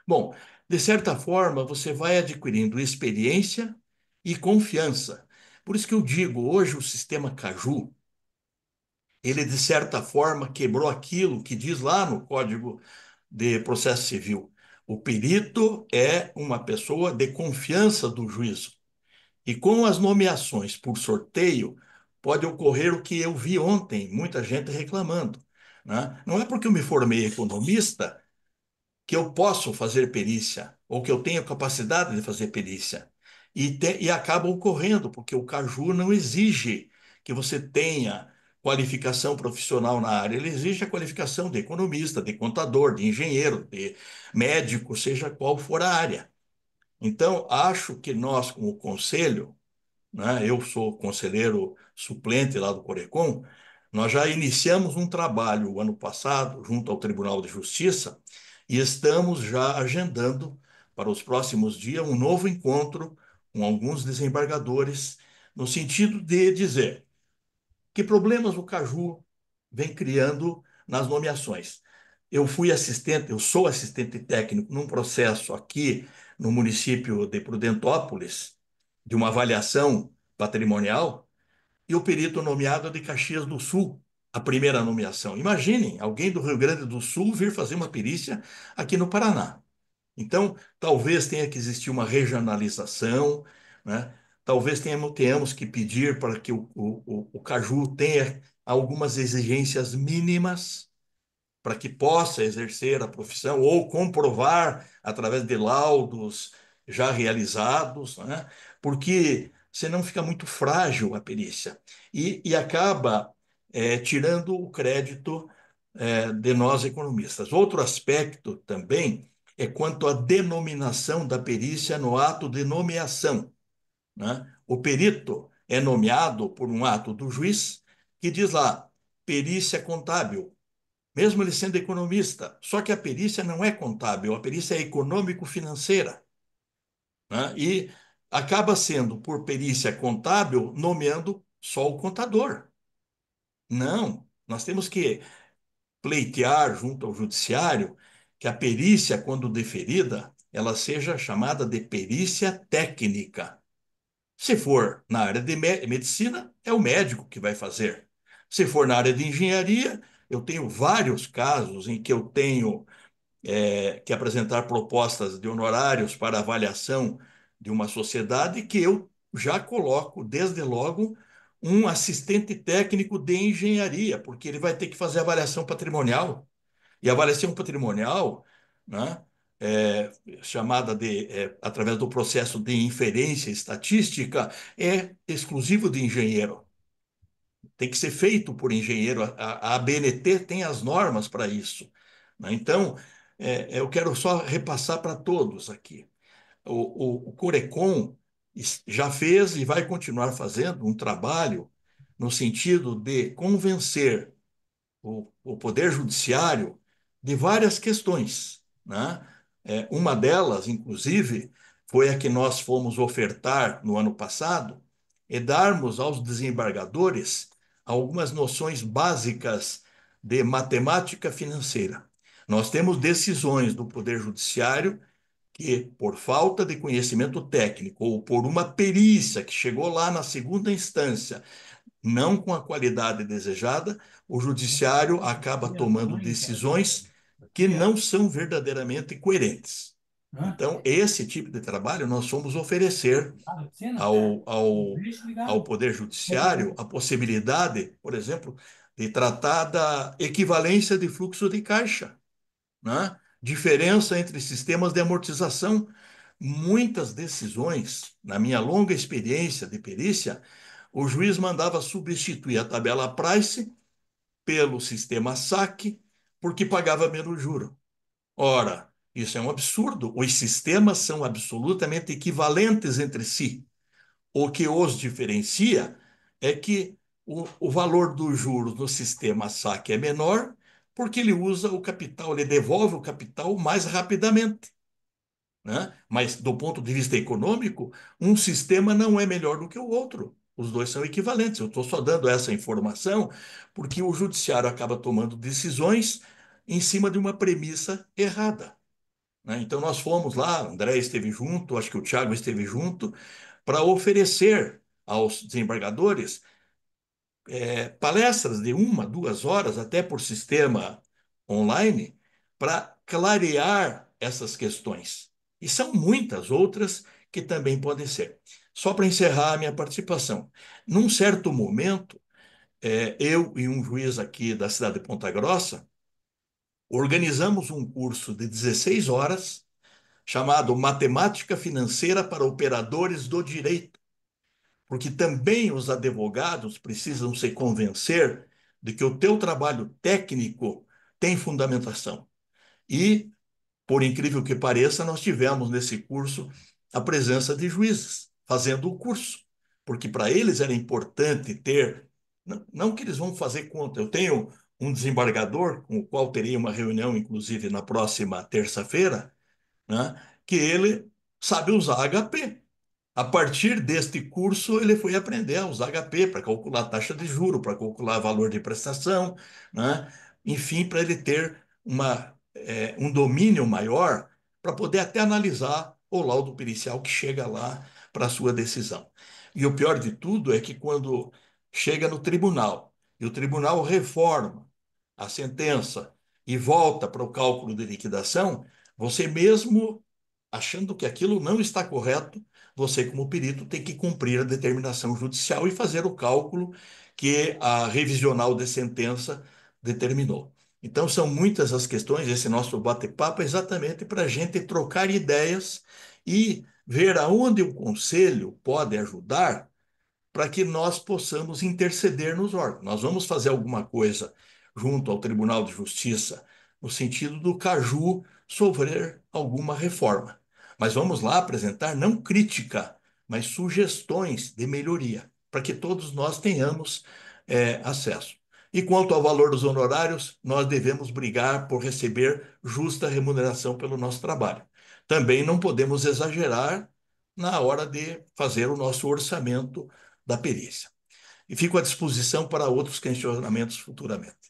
Bom, de certa forma, você vai adquirindo experiência e confiança. Por isso que eu digo, hoje o sistema Caju, ele de certa forma quebrou aquilo que diz lá no Código de Processo Civil. O perito é uma pessoa de confiança do juízo. E com as nomeações por sorteio, pode ocorrer o que eu vi ontem, muita gente reclamando, né? Não é porque eu me formei economista que eu posso fazer perícia, ou que eu tenho capacidade de fazer perícia. E acaba ocorrendo, porque o Caju não exige que você tenha qualificação profissional na área, ele exige a qualificação de economista, de contador, de engenheiro, de médico, seja qual for a área. Então, acho que nós, como conselho, né? Eu sou conselheiro suplente lá do Corecon. Nós já iniciamos um trabalho o ano passado junto ao Tribunal de Justiça e estamos já agendando para os próximos dias um novo encontro com alguns desembargadores, no sentido de dizer que problemas o Caju vem criando nas nomeações. Eu sou assistente técnico num processo aqui no município de Prudentópolis, de uma avaliação patrimonial, e o perito nomeado é de Caxias do Sul, a primeira nomeação. Imaginem alguém do Rio Grande do Sul vir fazer uma perícia aqui no Paraná. Então, talvez tenha que existir uma regionalização, né? Talvez tenhamos que pedir para que o Caju tenha algumas exigências mínimas para que possa exercer a profissão ou comprovar através de laudos já realizados, né? Porque senão fica muito frágil a perícia e acaba tirando o crédito de nós economistas. Outro aspecto também é quanto à denominação da perícia no ato de nomeação, né? O perito é nomeado por um ato do juiz que diz lá, perícia contábil, mesmo ele sendo economista. Só que a perícia não é contábil, a perícia é econômico-financeira, né? E acaba sendo, por perícia contábil, nomeando só o contador. Não, nós temos que pleitear junto ao judiciário que a perícia, quando deferida, ela seja chamada de perícia técnica. Se for na área de medicina, é o médico que vai fazer. Se for na área de engenharia, eu tenho vários casos em que eu tenho que apresentar propostas de honorários para avaliação de uma sociedade que eu já coloco, desde logo, um assistente técnico de engenharia, porque ele vai ter que fazer avaliação patrimonial. E a avaliação patrimonial, né, chamada através do processo de inferência estatística, é exclusivo de engenheiro. Tem que ser feito por engenheiro. A ABNT tem as normas para isso, né? Então, eu quero só repassar para todos aqui. O Corecon já fez e vai continuar fazendo um trabalho no sentido de convencer o Poder Judiciário de várias questões, né? Uma delas, inclusive, foi a que nós fomos ofertar no ano passado, é darmos aos desembargadores algumas noções básicas de matemática financeira. Nós temos decisões do Poder Judiciário que, por falta de conhecimento técnico ou por uma perícia que chegou lá na segunda instância, não com a qualidade desejada, o judiciário acaba tomando decisões que não são verdadeiramente coerentes. Então, esse tipo de trabalho nós fomos oferecer ao Poder Judiciário a possibilidade, por exemplo, de tratar da equivalência de fluxo de caixa, né? Diferença entre sistemas de amortização. Muitas decisões, na minha longa experiência de perícia, o juiz mandava substituir a tabela Price pelo sistema saque, porque pagava menos juro. Ora, isso é um absurdo. Os sistemas são absolutamente equivalentes entre si. O que os diferencia é que o valor dos juros no sistema saque é menor, porque ele usa o capital, ele devolve o capital mais rapidamente, né? Mas, do ponto de vista econômico, um sistema não é melhor do que o outro. Os dois são equivalentes. Eu estou só dando essa informação porque o judiciário acaba tomando decisões em cima de uma premissa errada, né? Então, nós fomos lá, André esteve junto, acho que o Tiago esteve junto, para oferecer aos desembargadores palestras de 1, 2 horas, até por sistema online, para clarear essas questões. E são muitas outras que também podem ser. Só para encerrar a minha participação. Num certo momento, eu e um juiz aqui da cidade de Ponta Grossa organizamos um curso de 16 horas chamado Matemática Financeira para Operadores do Direito, porque também os advogados precisam se convencer de que o teu trabalho técnico tem fundamentação. E, por incrível que pareça, nós tivemos nesse curso a presença de juízes fazendo o curso, porque para eles era importante ter, não que eles vão fazer conta. Eu tenho um desembargador com o qual terei uma reunião, inclusive, na próxima terça-feira, né, que ele sabe usar HP. A partir deste curso, ele foi aprender a usar HP para calcular taxa de juro, para calcular valor de prestação, né? Enfim, para ele ter um domínio maior para poder até analisar o laudo pericial que chega lá para a sua decisão. E o pior de tudo é que quando chega no tribunal e o tribunal reforma a sentença e volta para o cálculo de liquidação, você mesmo achando que aquilo não está correto, você, como perito, tem que cumprir a determinação judicial e fazer o cálculo que a revisional de sentença determinou. Então, são muitas as questões, esse nosso bate-papo é exatamente para a gente trocar ideias e ver aonde o conselho pode ajudar para que nós possamos interceder nos órgãos. Nós vamos fazer alguma coisa junto ao Tribunal de Justiça, no sentido do Caju sofrer alguma reforma. Mas vamos lá apresentar não crítica, mas sugestões de melhoria, para que todos nós tenhamos acesso. E quanto ao valor dos honorários, nós devemos brigar por receber justa remuneração pelo nosso trabalho. Também não podemos exagerar na hora de fazer o nosso orçamento da perícia. E fico à disposição para outros questionamentos futuramente.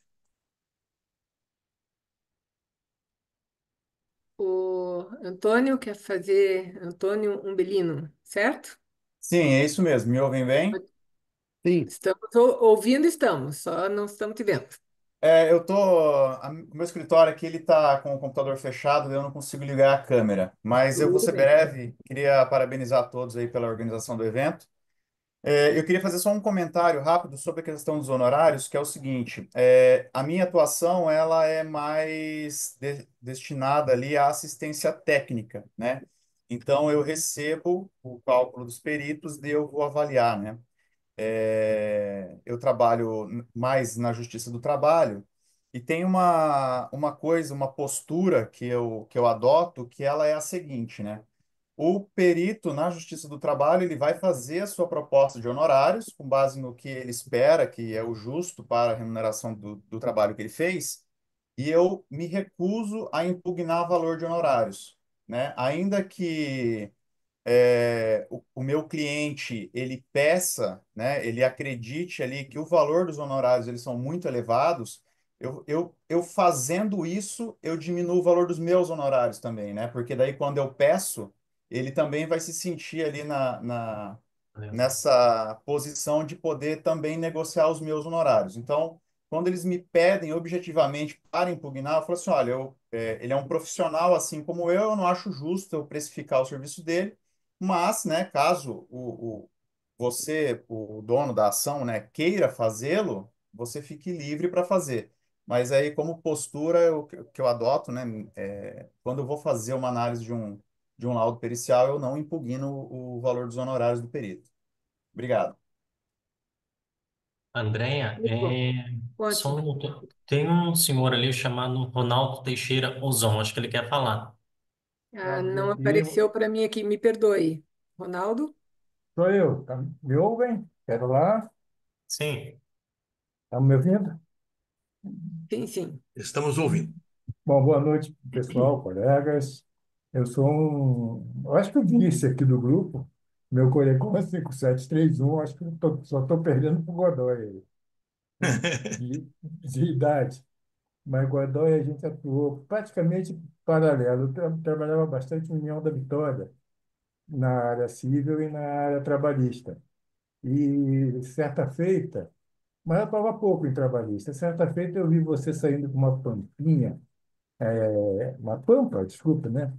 O Antônio quer fazer Antônio Umbelino, certo? Sim, é isso mesmo. Me ouvem bem? Sim. Estamos ouvindo, estamos, só não estamos te vendo. Eu tô. O meu escritório aqui ele tá com o computador fechado, daí eu não consigo ligar a câmera. Mas eu vou Tudo ser bem. breve. Queria parabenizar a todos aí pela organização do evento. Eu queria fazer só um comentário rápido sobre a questão dos honorários, que é o seguinte: a minha atuação ela é mais destinada ali à assistência técnica, né? Então eu recebo o cálculo dos peritos e eu vou avaliar, né? Eu trabalho mais na Justiça do Trabalho e tem uma coisa, uma postura que eu adoto, que ela é a seguinte, né? O perito na Justiça do Trabalho, ele vai fazer a sua proposta de honorários com base no que ele espera, que é o justo para a remuneração do trabalho que ele fez, e eu me recuso a impugnar valor de honorários, né? Ainda que o meu cliente ele peça, né, ele acredite ali que o valor dos honorários eles são muito elevados, eu fazendo isso, eu diminuo o valor dos meus honorários também, né? Porque daí quando eu peço, ele também vai se sentir ali nessa posição de poder também negociar os meus honorários. Então, quando eles me pedem objetivamente para impugnar, eu falo assim, olha, ele é um profissional assim como eu não acho justo eu precificar o serviço dele, mas, né, caso você, o dono da ação, né, queira fazê-lo, você fique livre para fazer. Mas aí, como postura, que eu adoto, né, quando eu vou fazer uma análise de um laudo pericial, eu não impugno o valor dos honorários do perito. Obrigado. Andréia, Muito bom. só um Ótimo. minuto. Tem um senhor ali chamado Ronaldo Teixeira Ozon, acho que ele quer falar. Ah, Pode não ouvir. apareceu para mim aqui, me perdoe. Ronaldo? Sou eu, tá? Me ouvem? Quero lá. Sim. Estão me ouvindo? Sim, sim. Estamos ouvindo. Bom, boa noite, pessoal, colegas. Eu sou eu acho que o vice aqui do grupo. Meu colega é 5731, acho que só estou perdendo para o Godoy, aí, de idade. Mas Godoy a gente atuou praticamente paralelo. Eu trabalhava bastante em União da Vitória, na área civil e na área trabalhista. E certa feita, mas eu estava pouco em trabalhista. Certa feita eu vi você saindo com uma pampinha, uma pampa, desculpa, né?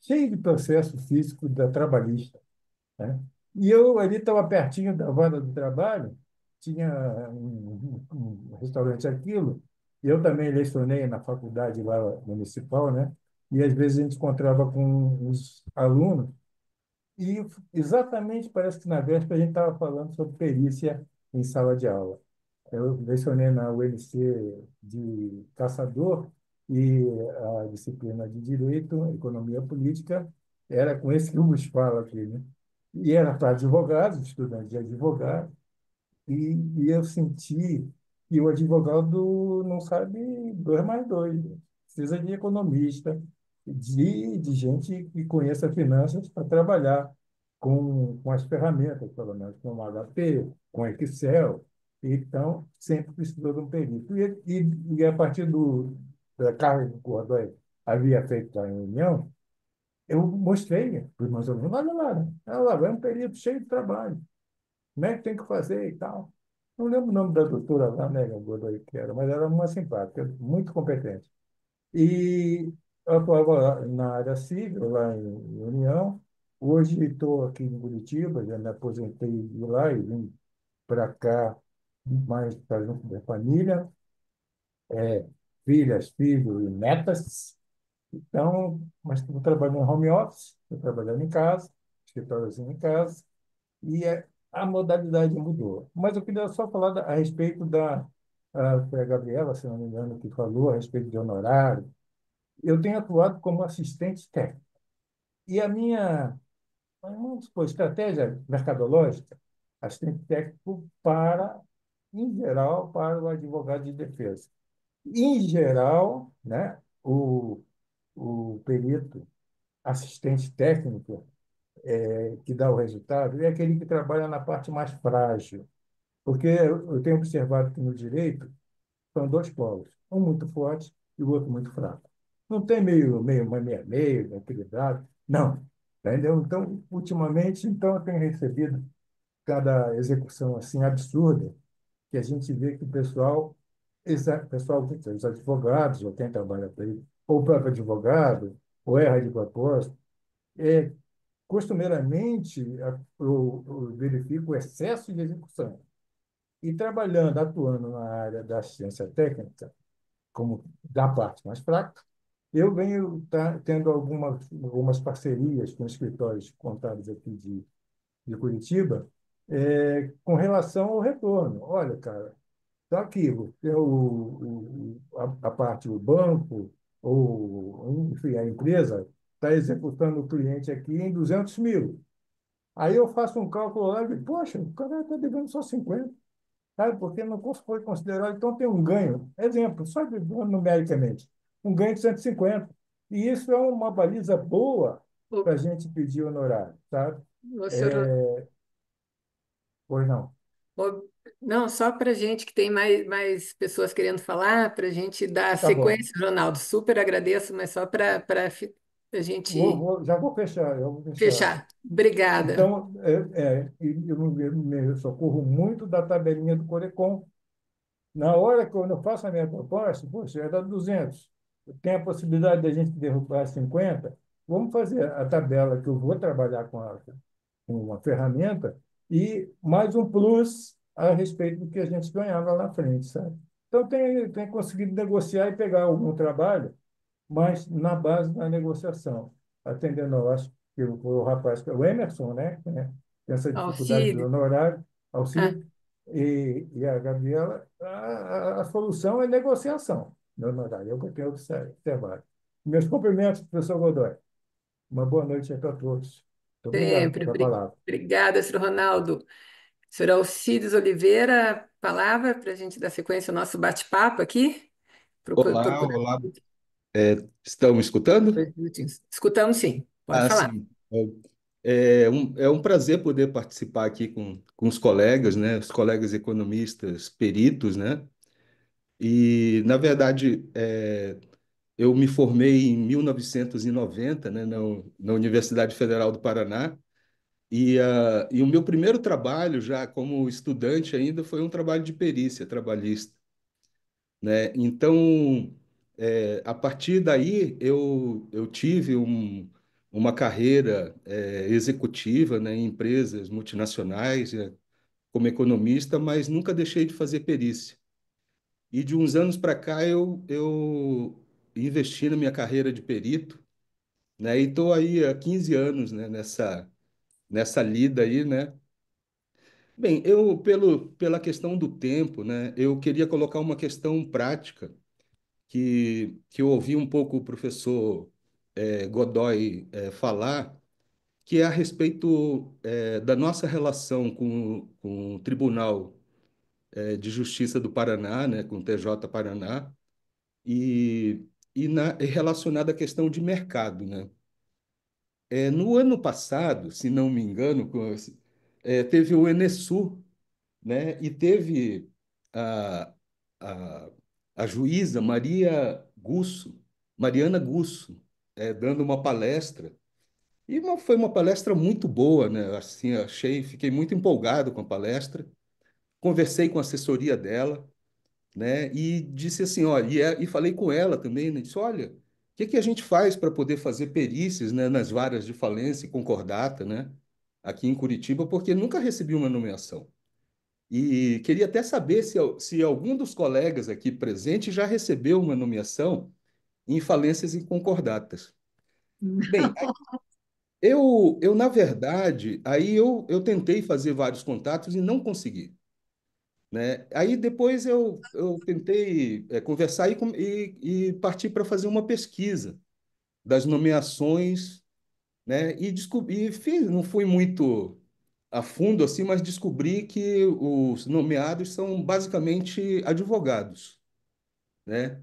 Cheio de processo físico da trabalhista, né? E eu ali estava pertinho da vara do trabalho, tinha um restaurante aquilo, e eu também lecionei na faculdade lá municipal, né? E às vezes a gente encontrava com os alunos e exatamente parece que na véspera a gente estava falando sobre perícia em sala de aula. Eu lecionei na UNC de caçador e a disciplina de Direito, Economia Política, era com esse que eu vos falo aqui, né? E era para advogados, estudantes de advogado, e eu senti que o advogado não sabe dois mais dois. Precisa de economista, de gente que conheça finanças para trabalhar com as ferramentas, pelo menos com o HP, com Excel. Então, sempre precisou de um perito. E a partir da carga que o Godoy havia feito a reunião, eu mostrei para os meus alunos, olha lá, né? Olha lá, é um perito cheio de trabalho, né? Tem que fazer e tal. Não lembro o nome da doutora lá, né, Godoy, que era, mas era uma simpática, muito competente. E eu atuava na área civil, lá em União. Hoje estou aqui em Curitiba, já me aposentei de lá e vim para cá mais para junto da família, filhas, filhos e netas. Então, mas estou trabalhando em home office, estou trabalhando em casa, escritóriozinho em casa, e a modalidade mudou. Mas eu queria só falar a respeito foi a Gabriela, se não me engano, que falou a respeito de honorário. Eu tenho atuado como assistente técnico. E a minha, vamos supor, estratégia mercadológica, assistente técnico em geral, para o advogado de defesa. Em geral, né, o perito assistente técnico que dá o resultado é aquele que trabalha na parte mais frágil. Porque eu tenho observado que no direito são dois polos, um muito forte e o outro muito fraco. Não tem meio, equilibrado, não. Entendeu? Então, ultimamente, então, eu tenho recebido cada execução assim absurda, que a gente vê que o pessoal, os advogados, ou quem trabalha para ele, ou o próprio advogado, ou erra de propósito, é, costumeiramente, eu verifico o excesso de execução. E trabalhando, atuando na área da assistência técnica, como da parte mais fraca, eu venho tendo algumas parcerias com escritórios contábeis aqui de Curitiba, com relação ao retorno. Olha, cara, está aqui, tem a parte do banco, ou, enfim, a empresa está executando o cliente aqui em 200 mil. Aí eu faço um cálculo lá e digo, poxa, o cara está devendo só 50, sabe? Porque não foi considerado. Então tem um ganho, exemplo, só numericamente, um ganho de 150. E isso é uma baliza boa Ô, para a gente pedir honorário, sabe? ô, senhor, É, pois não. ô, não, só para gente que tem mais pessoas querendo falar, para a gente dar Tá bom. sequência, Ronaldo. Super agradeço, mas só para a gente Já vou fechar, eu vou fechar. fechar. Obrigada. Então, e eu me socorro muito da tabelinha do Corecon. Na hora que eu faço a minha proposta, poxa, era 200. Tem a possibilidade da gente derrubar 50. Vamos fazer a tabela que eu vou trabalhar com uma ferramenta e mais um plus a respeito do que a gente ganhava lá na frente, sabe? Então, tem conseguido negociar e pegar algum trabalho, mas na base da negociação, atendendo, eu acho que o rapaz, que é o Emerson, né? Tem essa dificuldade do Auxílio. honorário, Ah, auxílio, e a Gabriela, a solução é negociação do honorário, é o que eu tenho observado. Meus cumprimentos, professor Godoy. Uma boa noite aí para todos. Muito obrigado sempre. pela palavra. Obrigada, senhor Ronaldo. Senhor Alcides Oliveira, palavra para a gente dar sequência ao nosso bate-papo aqui. Olá, Procurando olá. Estão me escutando? dois minutinhos. Escutamos sim, pode Ah, falar. sim. É um prazer poder participar aqui com os colegas, né? Os colegas economistas, peritos, né? E, na verdade, eu me formei em 1990, né, na Universidade Federal do Paraná. E o meu primeiro trabalho, já como estudante ainda, foi um trabalho de perícia trabalhista, né? Então, a partir daí, eu tive uma carreira executiva, né, em empresas multinacionais, como economista, mas nunca deixei de fazer perícia. E de uns anos para cá, eu investi na minha carreira de perito, né, e estou aí há 15 anos, né, nessa lida aí, né? Bem, pela questão do tempo, né, eu queria colocar uma questão prática que eu ouvi um pouco o professor Godoy falar, que é a respeito da nossa relação com o Tribunal de Justiça do Paraná, né, com o TJ Paraná, e, e relacionada à questão de mercado, né? No ano passado, se não me engano, teve o Enesul, né? E teve a, a, a juíza Mariana Gusso, dando uma palestra. E foi uma palestra muito boa, né? Assim, fiquei muito empolgado com a palestra. Conversei com a assessoria dela, né? E disse assim, olha, e falei com ela também, né? Disse, olha, que a gente faz para poder fazer perícias, né, nas varas de falência e concordata, né, aqui em Curitiba, porque nunca recebi uma nomeação. E queria até saber se algum dos colegas aqui presentes já recebeu uma nomeação em falências e concordatas. Bem, na verdade, aí eu tentei fazer vários contatos e não consegui, né? Aí depois eu tentei conversar e partir para fazer uma pesquisa das nomeações, né? E descobri, fiz, não fui muito a fundo assim, mas descobri que os nomeados são basicamente advogados, né?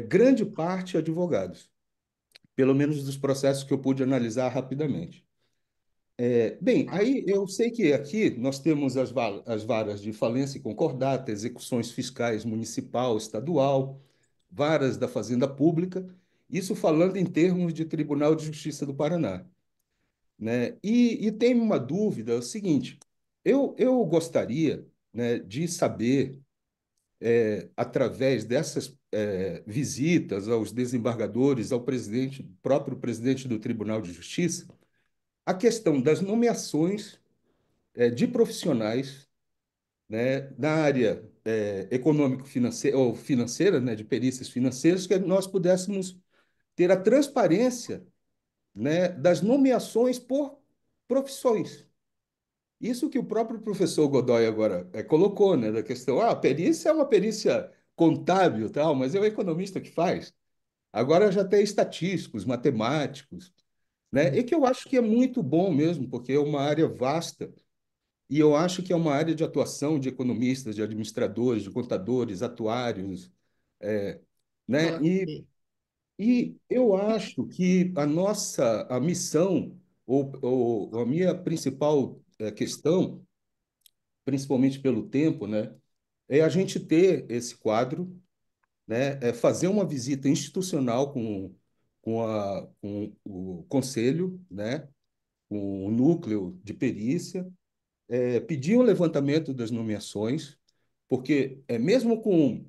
Grande parte advogados, pelo menos dos processos que eu pude analisar rapidamente. Bem, aí eu sei que aqui nós temos as varas de falência e concordata, execuções fiscais municipal, estadual, varas da Fazenda Pública, isso falando em termos de Tribunal de Justiça do Paraná, né? E tem uma dúvida, é o seguinte, eu gostaria, né, de saber, através dessas visitas aos desembargadores, ao presidente, próprio presidente do Tribunal de Justiça, a questão das nomeações de profissionais, né, na área econômico-financeira ou financeira, né, de perícias financeiras, que nós pudéssemos ter a transparência, né, das nomeações por profissões. Isso que o próprio professor Godoy agora colocou, né, da questão, a perícia é uma perícia contábil, tal, mas é o economista que faz. Agora já tem estatísticos, matemáticos, né, e que eu acho que é muito bom mesmo, porque é uma área vasta. E eu acho que é uma área de atuação de economistas, de administradores, de contadores, atuários, é, né? Ok. E eu acho que a missão, ou a minha principal questão, principalmente pelo tempo, né, é a gente ter esse quadro, né, fazer uma visita institucional com o conselho, né, com o núcleo de perícia, pedir um levantamento das nomeações, porque mesmo com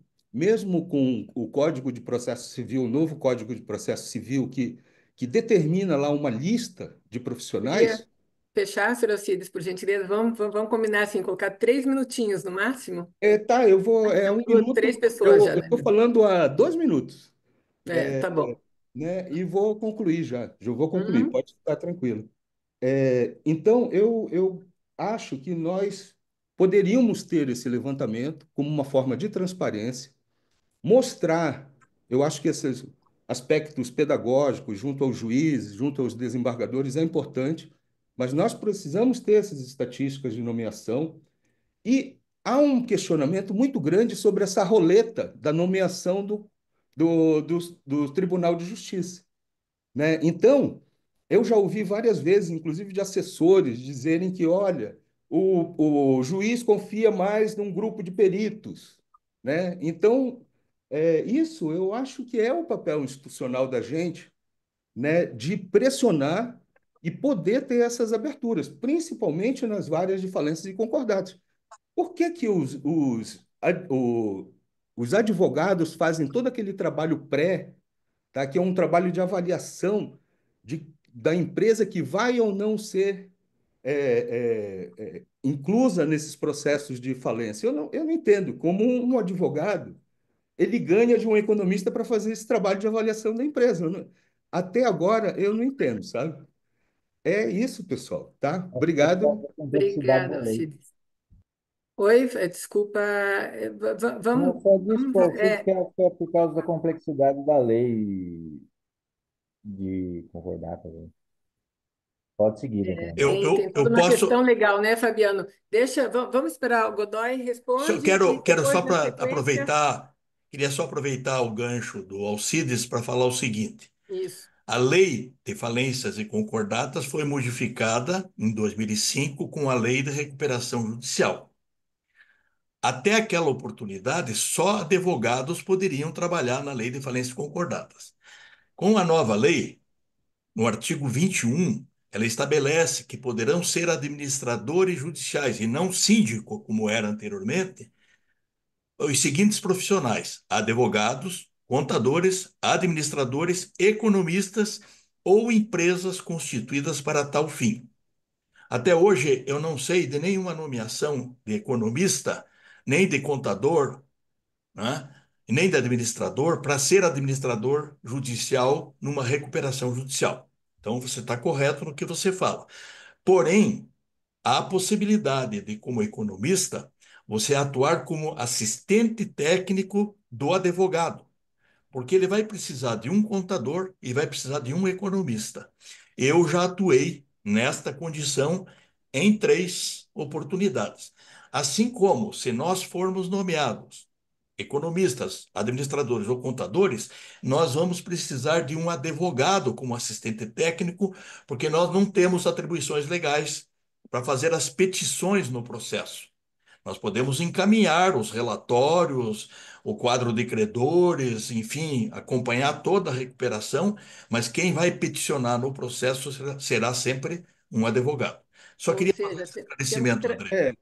o Código de Processo Civil, o novo Código de Processo Civil, que determina lá uma lista de Podia profissionais, fechar, senhor Alcides, por gentileza? Vamos combinar assim, colocar 3 minutinhos no máximo? tá, eu vou, um Três minuto, pessoas eu já, né? estou falando há 2 minutos, É, tá bom. né, e vou concluir já vou concluir, Uhum. pode ficar tranquilo. Então, eu acho que nós poderíamos ter esse levantamento como uma forma de transparência, mostrar, eu acho que esses aspectos pedagógicos junto aos juízes, junto aos desembargadores é importante, mas nós precisamos ter essas estatísticas de nomeação e há um questionamento muito grande sobre essa roleta da nomeação do Tribunal de Justiça, né? Então, eu já ouvi várias vezes, inclusive de assessores, dizerem que, olha, o juiz confia mais num grupo de peritos, né? Então, isso eu acho que é o papel institucional da gente, né, de pressionar e poder ter essas aberturas, principalmente nas várias de falências e concordatos. Por que que os advogados fazem todo aquele trabalho pré, tá? Que é um trabalho de avaliação da empresa que vai ou não ser inclusa nesses processos de falência. Eu não entendo como um advogado ele ganha de um economista para fazer esse trabalho de avaliação da empresa. Até agora eu não entendo, sabe? É isso, pessoal, tá? Acho que é por causa Obrigado. da complexidade Obrigada, da lei. Alcides. Oi, desculpa, Não, vamos, só disse vamos, para você que acho que é por causa da complexidade da lei de concordata, né? Pode seguir, doutor André. Eu, tem eu, toda eu uma questão posso. legal, né, Fabiano? Vamos esperar o Godoy Só responde e quero depois, só na para sequência, queria só aproveitar o gancho do Alcides para falar o seguinte. isso. A lei de falências e concordatas foi modificada em 2005 com a lei de recuperação judicial. Até aquela oportunidade, só advogados poderiam trabalhar na lei de falências e concordatas. Com a nova lei, no artigo 21, ela estabelece que poderão ser administradores judiciais e não síndico, como era anteriormente, os seguintes profissionais: advogados, contadores, administradores, economistas ou empresas constituídas para tal fim. Até hoje, eu não sei de nenhuma nomeação de economista, nem de contador, né, nem de administrador, para ser administrador judicial numa recuperação judicial. Então, você está correto no que você fala. Porém, há a possibilidade de, como economista, você atuar como assistente técnico do advogado, porque ele vai precisar de um contador e vai precisar de um economista. Eu já atuei nesta condição em 3 oportunidades. Assim como, se nós formos nomeados economistas, administradores ou contadores, nós vamos precisar de um advogado como assistente técnico, porque nós não temos atribuições legais para fazer as petições no processo. Nós podemos encaminhar os relatórios, o quadro de credores, enfim, acompanhar toda a recuperação, mas quem vai peticionar no processo será sempre um advogado. Só Ou queria fazer seja, esse temos que, esclarecimento, André. É,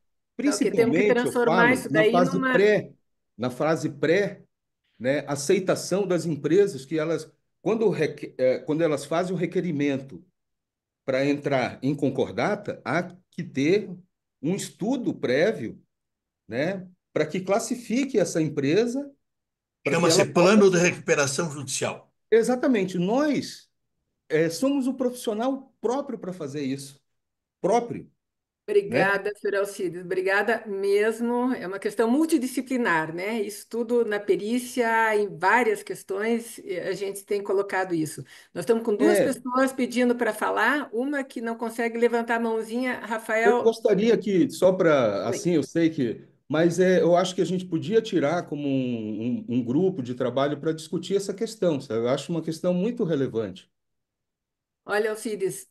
ok, temos que principalmente, eu transformar falo, isso daí numa. na fase pré, né, aceitação das empresas que elas, quando elas fazem o requerimento para entrar em concordata, há que ter um estudo prévio, né, para que classifique essa empresa, para que ela Chama-se possa Plano de ser. Recuperação Judicial. Exatamente, nós somos o profissional próprio para fazer isso, próprio, né? Obrigada, Sr. Alcides, obrigada mesmo. É uma questão multidisciplinar, né? Isso tudo na perícia, em várias questões, a gente tem colocado isso. Nós estamos com duas É, pessoas pedindo para falar, uma que não consegue levantar a mãozinha. eu Rafael, gostaria que, só para, oi. assim, eu sei que, mas eu acho que a gente podia tirar como um grupo de trabalho para discutir essa questão, sabe? Eu acho uma questão muito relevante. Olha, Alcides,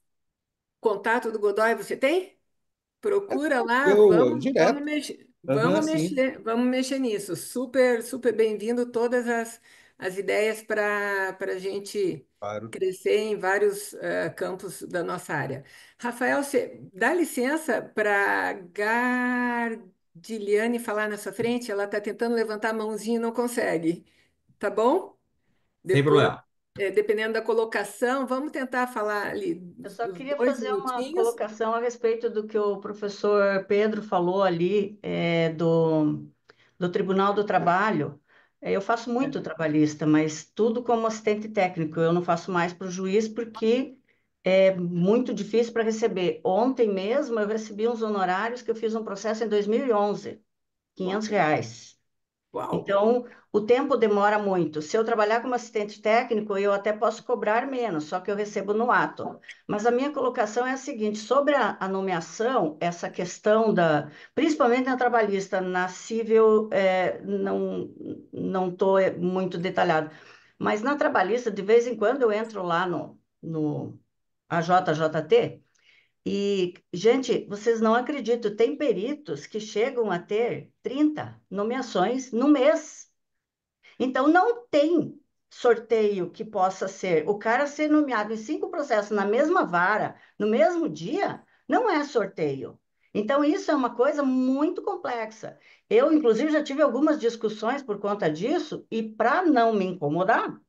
contato do Godoy você tem? Procura lá, vamos Direto, mexer, aham, sim, vamos mexer nisso. Super, super bem-vindo todas as ideias para a gente claro. crescer em vários campos da nossa área. Rafael, você dá licença para Gardiliane falar na sua frente? Ela está tentando levantar a mãozinha e não consegue. Tá bom? Sem Depois, problema. dependendo da colocação, vamos tentar falar ali Eu só os queria dois fazer uma minutinhos. colocação a respeito do que o professor Pedro falou ali, do Tribunal do Trabalho. Eu faço muito trabalhista, mas tudo como assistente técnico. Eu não faço mais para o juiz porque é muito difícil para receber. Ontem mesmo eu recebi uns honorários que eu fiz um processo em 2011, R$ 500. Uau! Então, o tempo demora muito. Se eu trabalhar como assistente técnico, eu até posso cobrar menos, só que eu recebo no ato. Mas a minha colocação é a seguinte: sobre a nomeação, essa questão principalmente na trabalhista, na civil, não estou muito detalhado. Mas na trabalhista, de vez em quando eu entro lá no AJJT. E, gente, vocês não acreditam, tem peritos que chegam a ter 30 nomeações no mês. Então, não tem sorteio que possa ser. O cara ser nomeado em 5 processos na mesma vara, no mesmo dia, não é sorteio. Então, isso é uma coisa muito complexa. Eu, inclusive, já tive algumas discussões por conta disso, e para não me incomodar,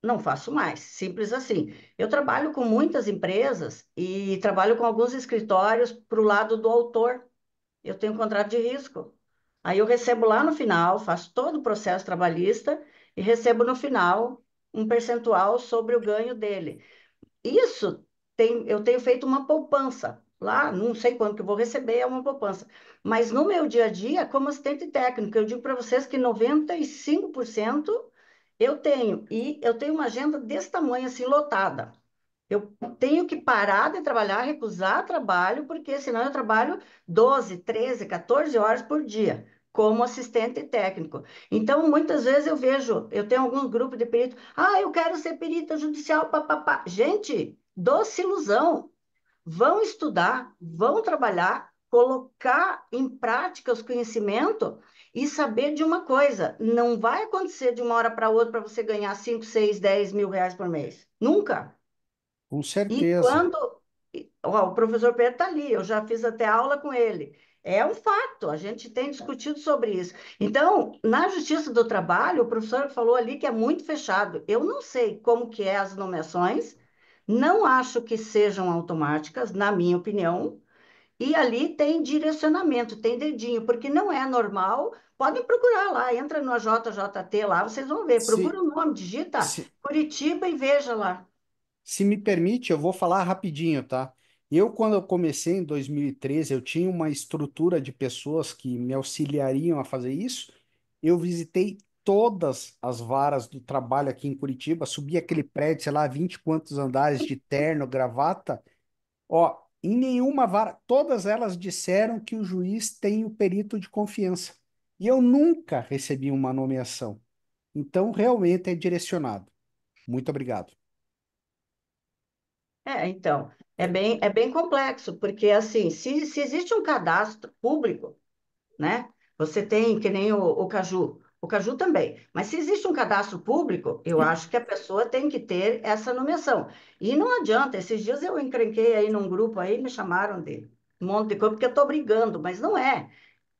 não faço mais, simples assim. Eu trabalho com muitas empresas e trabalho com alguns escritórios para o lado do autor. Eu tenho um contrato de risco. Aí eu recebo lá no final, faço todo o processo trabalhista e recebo no final um percentual sobre o ganho dele. Isso eu tenho feito uma poupança. Lá, não sei quanto que eu vou receber, é uma poupança. Mas no meu dia a dia, como assistente técnico, eu digo para vocês que 95% eu tenho. E eu tenho uma agenda desse tamanho, assim, lotada. Eu tenho que parar de trabalhar, recusar trabalho, porque senão eu trabalho 12, 13, 14 horas por dia, como assistente técnico. Então, muitas vezes eu tenho alguns grupos de peritos, eu quero ser perita judicial, papapá. Gente, doce ilusão. Vão estudar, vão trabalhar, colocar em prática os conhecimentos e saber de uma coisa: não vai acontecer de uma hora para outra para você ganhar 5, 6, 10 mil reais por mês. Nunca. Com E certeza. quando. Ó, o professor Pedro está ali, eu já fiz até aula com ele. É um fato, a gente tem discutido sobre isso. Então, na Justiça do Trabalho, o professor falou ali que é muito fechado. Eu não sei como que é as nomeações, não acho que sejam automáticas, na minha opinião, e ali tem direcionamento, tem dedinho, porque não é normal. Podem procurar lá, entra no JJT lá, vocês vão ver. Procura Se, o nome, digita se, Curitiba e veja lá. Se me permite, eu vou falar rapidinho, tá? Quando eu comecei em 2013, eu tinha uma estrutura de pessoas que me auxiliariam a fazer isso. Eu visitei todas as varas do trabalho aqui em Curitiba, subi aquele prédio, sei lá, 20 e quantos andares de terno, gravata. Ó, em nenhuma vara, todas elas disseram que o juiz tem o perito de confiança. E eu nunca recebi uma nomeação. Então, realmente é direcionado. Muito obrigado. Então, é bem complexo, porque assim, se existe um cadastro público, né? Você tem, que nem o Caju também. Mas se existe um cadastro público, eu acho que a pessoa tem que ter essa nomeação. E não adianta, esses dias eu encrenquei aí num grupo aí, me chamaram de um monte de coisa, porque eu estou brigando, mas não é.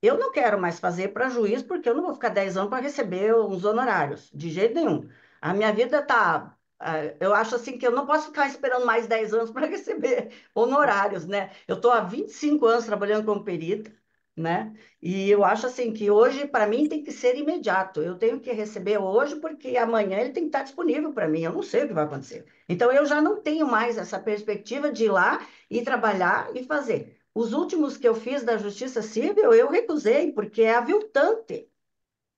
Eu não quero mais fazer para juiz, porque eu não vou ficar 10 anos para receber uns honorários, de jeito nenhum. A minha vida tá. Eu acho assim que eu não posso ficar esperando mais 10 anos para receber honorários, né? Eu estou há 25 anos trabalhando como perita, né? E eu acho assim que hoje, para mim, tem que ser imediato. Eu tenho que receber hoje, porque amanhã ele tem que estar disponível para mim. Eu não sei o que vai acontecer. Então, eu já não tenho mais essa perspectiva de ir lá e trabalhar e fazer. Os últimos que eu fiz da Justiça Civil, eu recusei, porque é aviltante.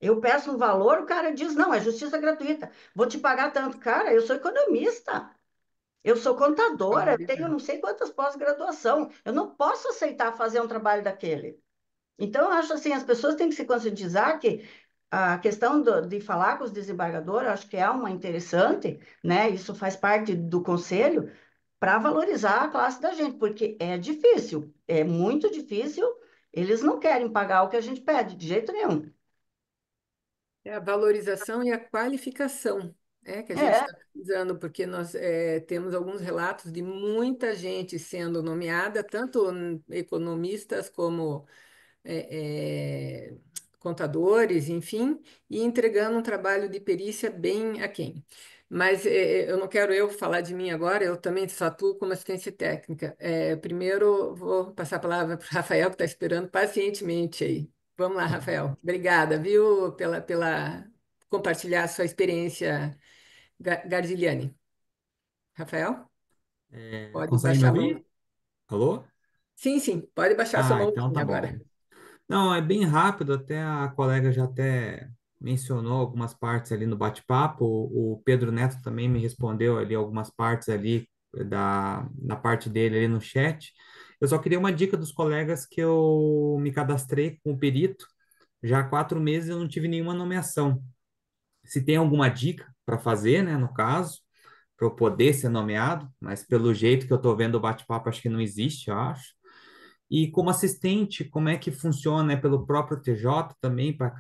Eu peço um valor, o cara diz, não, é justiça gratuita, vou te pagar tanto. Cara, eu sou economista, eu sou contadora, eu tenho Barbaridade. não sei quantas pós-graduação, eu não posso aceitar fazer um trabalho daquele. Então, eu acho assim, as pessoas têm que se conscientizar que a questão de falar com os desembargadores, eu acho que é uma interessante, né? Isso faz parte do conselho, para valorizar a classe da gente, porque é difícil, é muito difícil. Eles não querem pagar o que a gente pede, de jeito nenhum. É a valorização e a qualificação, que a gente É, está precisando, porque nós temos alguns relatos de muita gente sendo nomeada, tanto economistas como é, é, contadores, enfim, e entregando um trabalho de perícia bem aquém. Mas eu não quero eu falar de mim agora, eu também só atuo como assistência técnica. Primeiro, vou passar a palavra para o Rafael, que está esperando pacientemente aí. Vamos lá, Rafael. Obrigada, viu, pela compartilhar a sua experiência, Gardiliane. Rafael, pode Consegue me baixar a mão. ouvir? Alô? Sim, sim, pode baixar a sua Então tá mãozinha bom. agora. Não, é bem rápido, até a colega já até mencionou algumas partes ali no bate-papo, o Pedro Neto também me respondeu ali algumas partes ali da parte dele ali no chat. Eu só queria uma dica dos colegas que eu me cadastrei com o perito, já há 4 meses eu não tive nenhuma nomeação. Se tem alguma dica para fazer, né, no caso, para eu poder ser nomeado, mas pelo jeito que eu estou vendo o bate-papo, acho que não existe, eu acho. E como assistente, como é que funciona? É pelo próprio TJ também para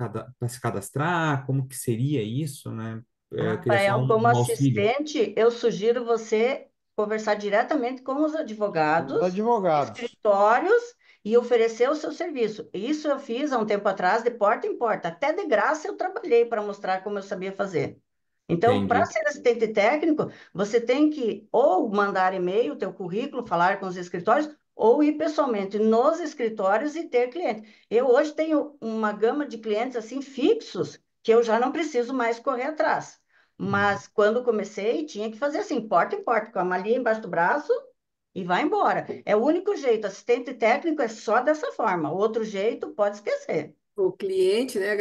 se cadastrar? Como que seria isso, né? Eu queria só Rafael, como um auxílio. assistente, eu sugiro você conversar diretamente com os Os advogados, advogados. escritórios e oferecer o seu serviço. Isso eu fiz há um tempo atrás, de porta em porta. Até de graça eu trabalhei para mostrar como eu sabia fazer. Então, para Entendi. ser assistente técnico, você tem que ou mandar e-mail, teu currículo, falar com os escritórios, ou ir pessoalmente nos escritórios e ter cliente. Eu hoje tenho uma gama de clientes assim fixos que eu já não preciso mais correr atrás. Uhum. Mas quando comecei, tinha que fazer assim, porta em porta, com a malinha embaixo do braço e vai embora. É o único jeito. Assistente técnico é só dessa forma. O outro jeito, pode esquecer. O cliente, né,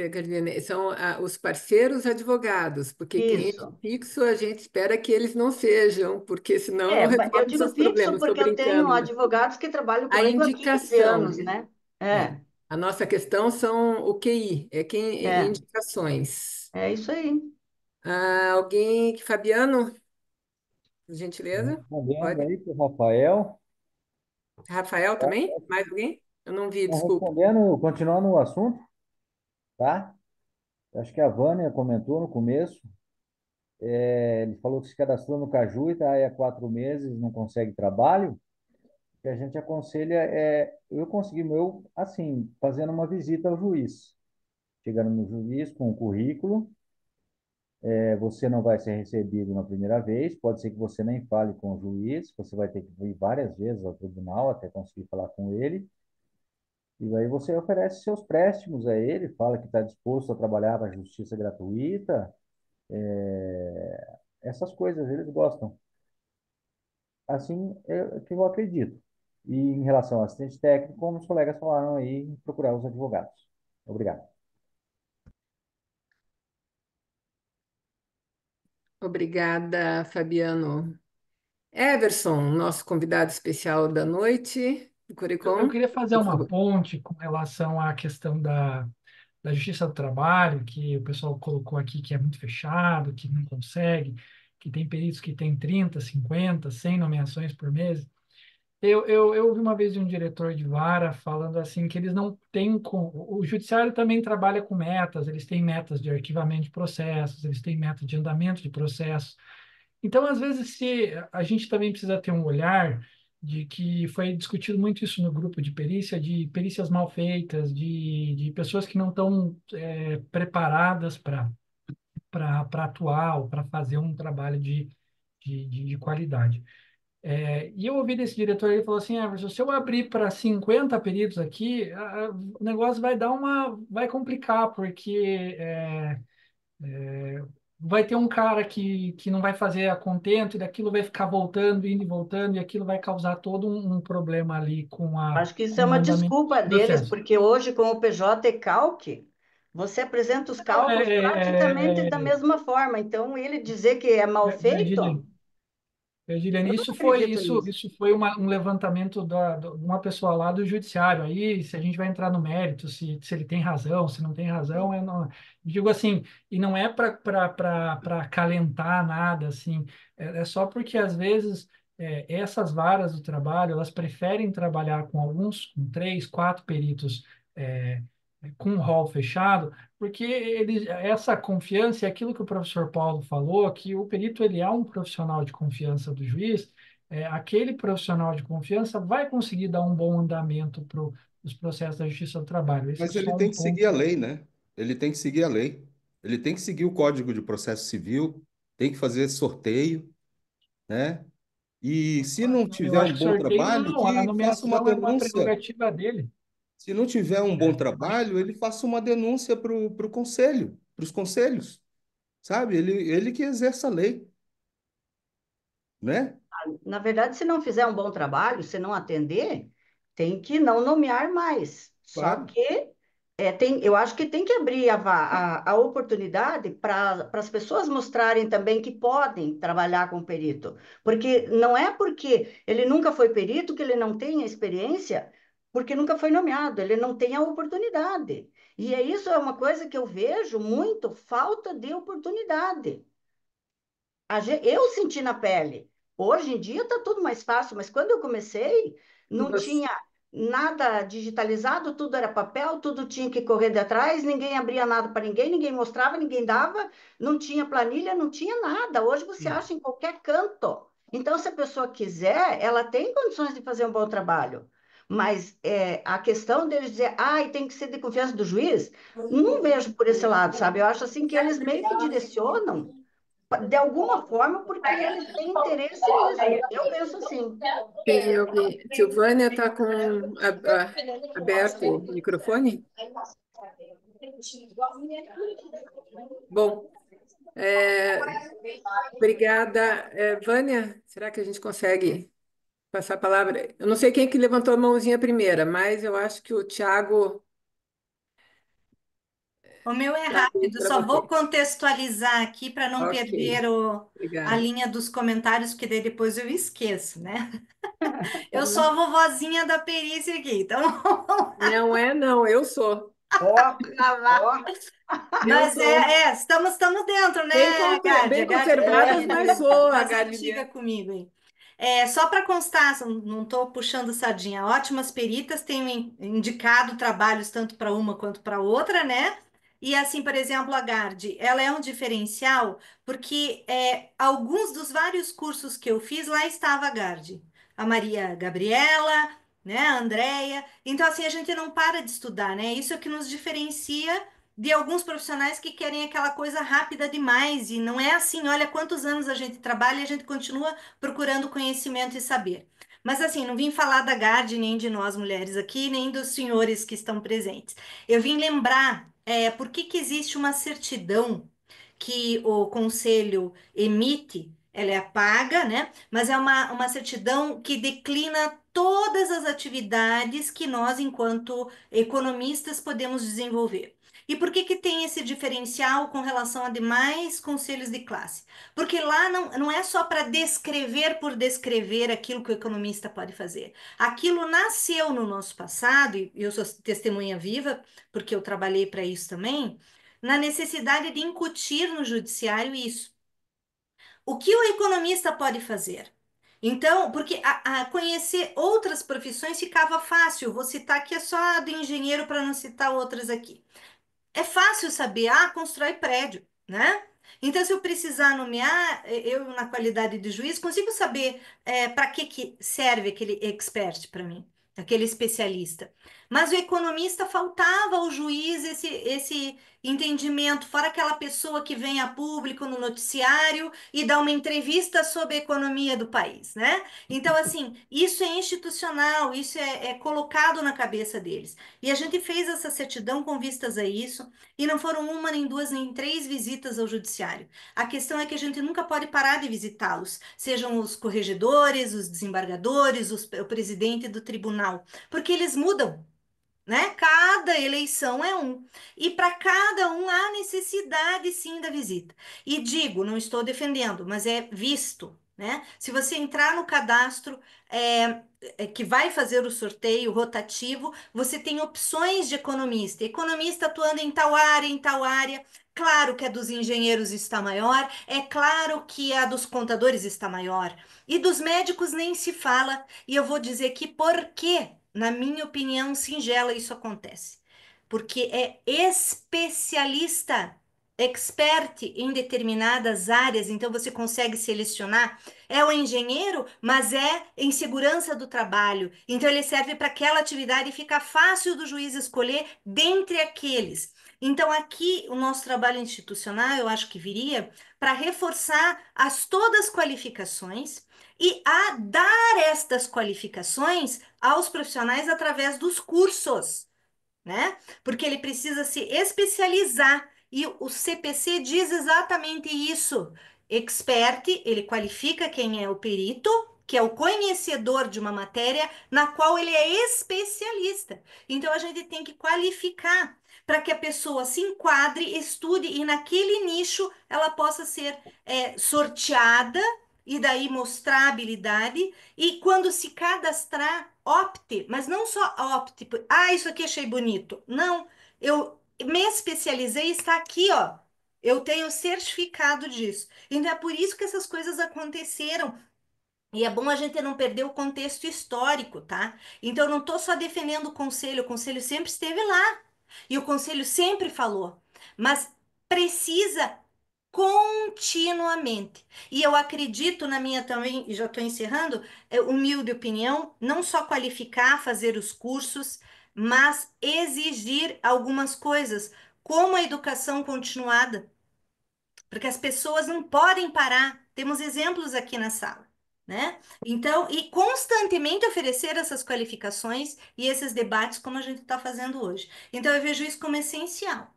Gardine, são os parceiros advogados, porque cliente Isso. fixo a gente espera que eles não sejam, porque senão não Mas eu resolve digo seus fixo problemas. Estou porque eu tenho brincando, né? advogados que trabalham A comigo há 15 indicação, anos, né? né? É. É, A nossa questão são o QI, é, indicações. é isso aí. Fabiano, por gentileza, Respondendo pode. aí para o Rafael, Rafael também? Mais alguém? Eu não vi, então, desculpa. respondendo, continuando o assunto, tá? Acho que a Vânia comentou no começo, ele falou que se cadastrou no Caju e está aí há 4 meses, não consegue trabalho. que a gente aconselha é, eu consegui meu, assim, fazendo uma visita ao juiz. Chegando no juiz com o currículo, você não vai ser recebido na primeira vez, pode ser que você nem fale com o juiz, você vai ter que ir várias vezes ao tribunal até conseguir falar com ele, e aí você oferece seus préstimos a ele, fala que está disposto a trabalhar para a justiça gratuita, essas coisas eles gostam. Assim é que eu acredito. E em relação ao assistente técnico, como os colegas falaram aí, procurar os advogados. Obrigado. Obrigada, Fabiano. Everson, nosso convidado especial da noite do Eu Corecon, queria fazer por uma favor. ponte com relação à questão da Justiça do Trabalho, que o pessoal colocou aqui que é muito fechado, que não consegue, que tem peritos que têm 30, 50, 100 nomeações por mês. Eu ouvi uma vez de um diretor de vara falando assim que eles não têm o judiciário também trabalha com metas, eles têm metas de arquivamento de processos, eles têm metas de andamento de processos. Então, às vezes, se a gente também precisa ter um olhar de que foi discutido muito isso no grupo de perícia, de perícias mal feitas, de pessoas que não estão preparadas para atuar ou para fazer um trabalho de qualidade. E eu ouvi desse diretor, ele falou assim, Everson, se eu abrir para 50 peritos aqui, o negócio vai complicar, porque vai ter um cara que não vai fazer a contento, e daquilo vai ficar voltando, indo e voltando, e aquilo vai causar todo um problema ali Acho que isso com é o uma andamento desculpa do deles, processo. porque hoje com o PJ e Calc, você apresenta os Não, cálculos praticamente da mesma forma. Então, ele dizer que é mal feito, Virgílio, Virgiliane, eu não acredito nisso. isso foi um levantamento de uma pessoa lá do judiciário. Aí, se a gente vai entrar no mérito, se ele tem razão, se não tem razão, eu não, digo assim, e não é para acalentar nada, assim, é só porque às vezes essas varas do trabalho, elas preferem trabalhar com alguns, com três, quatro peritos, é, com um rol fechado, porque essa confiança é aquilo que o professor Paulo falou, que o perito ele é um profissional de confiança do juiz, aquele profissional de confiança vai conseguir dar um bom andamento para os processos da Justiça do Trabalho. Esse é Mas ele só um tem que seguir a ponto. lei, né? Ele tem que seguir a lei. Ele tem que seguir o Código de Processo Civil, tem que fazer sorteio, né? E se não Eu tiver acho um que bom sorteio trabalho, não, a que faça uma nomeação é uma denúncia. prerrogativa dele. Se não tiver um bom Eu acho trabalho, ele faça uma denúncia para o conselho, para os conselhos, sabe? Ele que exerce a lei, né? Na verdade, se não fizer um bom trabalho, se não atender, tem que não nomear mais. Só Claro. que eu acho que tem que abrir a oportunidade para as pessoas mostrarem também que podem trabalhar com perito. Porque não é porque ele nunca foi perito que ele não tem a experiência, porque nunca foi nomeado, ele não tem a oportunidade. E isso é uma coisa que eu vejo muito, falta de oportunidade. Eu senti na pele. Hoje em dia está tudo mais fácil, mas quando eu comecei, não Você- tinha nada digitalizado, tudo era papel, tudo tinha que correr de atrás, ninguém abria nada para ninguém, ninguém mostrava, ninguém dava, não tinha planilha, não tinha nada. Hoje você acha em qualquer canto. Então, se a pessoa quiser, ela tem condições de fazer um bom trabalho. Mas a questão deles dizer, tem que ser de confiança do juiz, não vejo por esse lado, sabe? Eu acho assim que eles meio que direcionam de alguma forma, porque eles têm interesse nisso. Eu penso assim. Tem alguém? Silvânia está com aberto o microfone? Bom, é, obrigada. Vânia, será que a gente consegue passar a palavra? Eu não sei quem que levantou a mãozinha primeira, mas eu acho que o Thiago O meu é está rápido, para só vou você. contextualizar aqui para não Ok, perder a obrigada. linha dos comentários, que daí depois eu esqueço, né? Eu sou a vovozinha da perícia aqui, então Não é, não, eu sou. Ó, ó, Eu Mas sou estamos dentro, né, Gardi? A bem Gardi conservadas, mas sou a faz antiga Gardner. comigo, hein? Só para constar, não estou puxando sardinha. Ótimas peritas têm indicado trabalhos tanto para uma quanto para outra, né? E assim, por exemplo, a Gardi, ela é um diferencial porque alguns dos vários cursos que eu fiz, lá estava a Gardi. a Maria Gabriela, né, a Andrea. Então, assim, a gente não para de estudar, né? Isso é o que nos diferencia de alguns profissionais que querem aquela coisa rápida demais. E não é assim, olha quantos anos a gente trabalha e a gente continua procurando conhecimento e saber. Mas assim, não vim falar da Gard, nem de nós mulheres aqui, nem dos senhores que estão presentes. Eu vim lembrar por que que existe uma certidão que o conselho emite, ela é paga, né? Mas é uma certidão que declina todas as atividades que nós, enquanto economistas, podemos desenvolver. E por que que tem esse diferencial com relação a demais conselhos de classe? Porque lá não é só para descrever por descrever aquilo que o economista pode fazer. Aquilo nasceu no nosso passado, e eu sou testemunha viva, porque eu trabalhei para isso também, na necessidade de incutir no judiciário isso. O que o economista pode fazer? Então, porque a conhecer outras profissões ficava fácil. Vou citar aqui só a do engenheiro para não citar outras aqui. É fácil saber, constrói prédio, né? Então, se eu precisar nomear, eu, na qualidade de juiz, consigo saber para que serve aquele expert para mim, aquele especialista. Mas o economista faltava ao juiz esse entendimento, fora aquela pessoa que vem a público no noticiário e dá uma entrevista sobre a economia do país, né? Então, assim, isso é institucional, isso é colocado na cabeça deles. E a gente fez essa certidão com vistas a isso, e não foram uma, nem duas, nem três visitas ao judiciário. A questão é que a gente nunca pode parar de visitá-los, sejam os corregedores, os desembargadores, o presidente do tribunal, porque eles mudam, né? Cada eleição é um. E para cada um há necessidade sim da visita. E digo, não estou defendendo, mas é visto, né? Se você entrar no cadastro que vai fazer o sorteio rotativo, você tem opções de economista. Economista atuando em tal área, em tal área. Claro que a dos engenheiros está maior, é claro que a dos contadores está maior. E dos médicos nem se fala. E eu vou dizer que por quê? Na minha opinião singela, isso acontece. Porque é especialista, expert em determinadas áreas, então você consegue selecionar. É o engenheiro, mas é em segurança do trabalho. Então ele serve para aquela atividade e fica fácil do juiz escolher dentre aqueles. Então, aqui o nosso trabalho institucional, eu acho que viria para reforçar as todas as qualificações e a dar estas qualificações aos profissionais através dos cursos, né? Porque ele precisa se especializar e o CPC diz exatamente isso. Expert, ele qualifica quem é o perito, que é o conhecedor de uma matéria na qual ele é especialista. Então a gente tem que qualificar para que a pessoa se enquadre, estude e naquele nicho ela possa ser sorteada e daí mostrar habilidade e quando se cadastrar, opte, mas não só opte, isso aqui achei bonito. Não, eu me especializei, está aqui, ó. Eu tenho certificado disso. Então é por isso que essas coisas aconteceram. E é bom a gente não perder o contexto histórico, tá? Então eu não estou só defendendo o conselho sempre esteve lá. E o conselho sempre falou, mas precisa continuamente. E eu acredito na minha também, e já estou encerrando, humilde opinião, não só qualificar, fazer os cursos, mas exigir algumas coisas, como a educação continuada, porque as pessoas não podem parar. Temos exemplos aqui na sala, né? Então, e constantemente oferecer essas qualificações e esses debates como a gente está fazendo hoje. Então, eu vejo isso como essencial.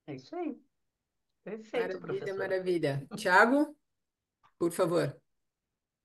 É isso aí. Perfeito, Maravilha, professora. maravilha. Tiago, por favor.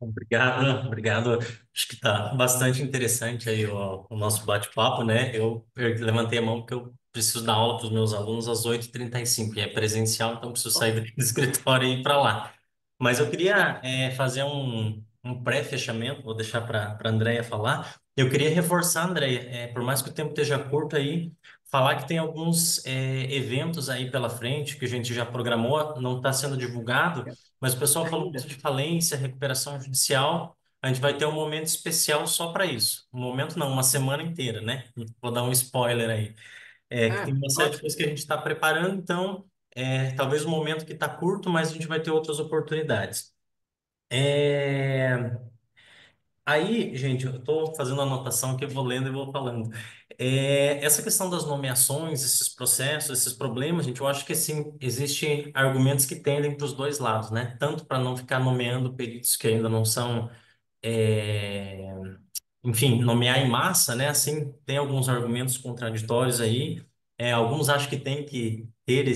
Obrigado, obrigado. Acho que está bastante interessante aí o nosso bate-papo, né? Eu levantei a mão porque eu preciso dar aula para os meus alunos às 8h35, e é presencial, então preciso sair daqui do escritório e ir para lá. Mas eu queria fazer um pré-fechamento, vou deixar para a Andrea falar. Eu queria reforçar, Andrea, por mais que o tempo esteja curto aí, falar que tem alguns eventos aí pela frente que a gente já programou, não está sendo divulgado, mas o pessoal falou muito Ainda. de falência, recuperação judicial. A gente vai ter um momento especial só para isso. Um momento não, uma semana inteira, né? Vou dar um spoiler aí. Que tem uma série de coisas Ótimo. que a gente está preparando, então talvez um momento que está curto, mas a gente vai ter outras oportunidades. É, Aí, gente, eu estou fazendo a anotação que eu vou lendo e vou falando. Essa questão das nomeações, esses processos, esses problemas, gente, eu acho que sim, existem argumentos que tendem para os dois lados, né? Tanto para não ficar nomeando peritos que ainda não são é, enfim, nomear em massa, né? Assim, tem alguns argumentos contraditórios aí. Alguns acham que tem que ter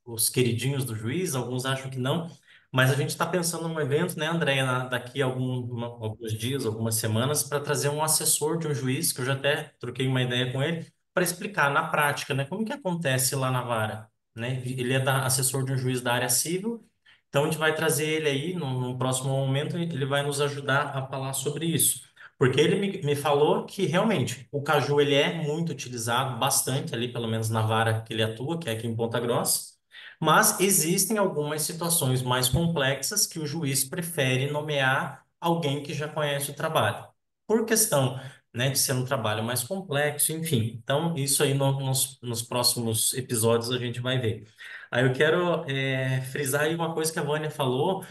os queridinhos do juiz, alguns acham que não. Mas a gente está pensando num evento, né, Andréia, daqui a alguns dias, algumas semanas, para trazer um assessor de um juiz, que eu já até troquei uma ideia com ele, para explicar na prática, né, como que acontece lá na vara, né? Ele é assessor de um juiz da área civil, então a gente vai trazer ele aí, num próximo momento, ele vai nos ajudar a falar sobre isso. Porque ele me falou que realmente o caju ele é muito utilizado, bastante ali, pelo menos na vara que ele atua, que é aqui em Ponta Grossa, mas existem algumas situações mais complexas que o juiz prefere nomear alguém que já conhece o trabalho, por questão, né, de ser um trabalho mais complexo, enfim. Então, isso aí nos próximos episódios a gente vai ver. Aí eu quero frisar aí uma coisa que a Vânia falou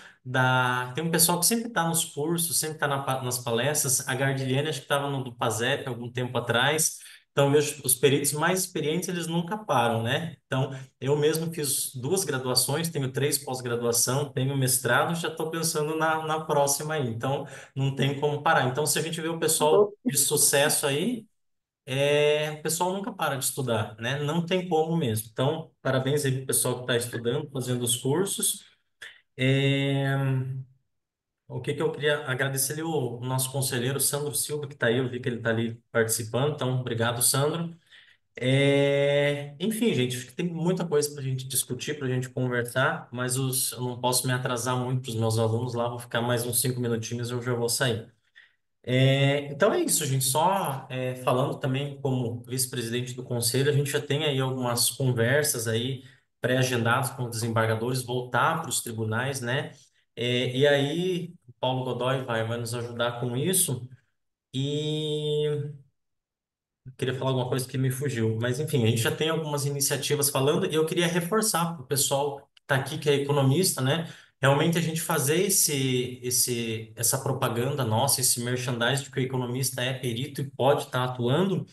tem um pessoal que sempre está nos cursos, sempre está nas palestras. A Gardiliane, acho que estava no do PASEP algum tempo atrás. Então, eu vejo os peritos mais experientes, eles nunca param, né? Então, eu mesmo fiz duas graduações, tenho três pós-graduação, tenho mestrado, já estou pensando na próxima aí. Então, não tem como parar. Então, se a gente vê o pessoal de sucesso aí, o pessoal nunca para de estudar, né? Não tem como mesmo. Então, parabéns aí para o pessoal que está estudando, fazendo os cursos. É, o que que eu queria agradecer ali o nosso conselheiro Sandro Silva, que está aí, eu vi que ele está ali participando, então obrigado, Sandro. Enfim, gente, acho que tem muita coisa para a gente discutir, para a gente conversar, mas eu não posso me atrasar muito para os meus alunos lá, vou ficar mais uns 5 minutinhos e eu já vou sair. Então é isso, gente. Só falando também como vice-presidente do conselho, a gente já tem aí algumas conversas aí pré-agendadas com os desembargadores, voltar para os tribunais, né? E aí o Paulo Godoy vai nos ajudar com isso. E eu queria falar alguma coisa que me fugiu, mas enfim, a gente já tem algumas iniciativas falando e eu queria reforçar para o pessoal que está aqui, que é economista, né? Realmente a gente fazer essa propaganda nossa, esse merchandising de que o economista é perito e pode estar atuando.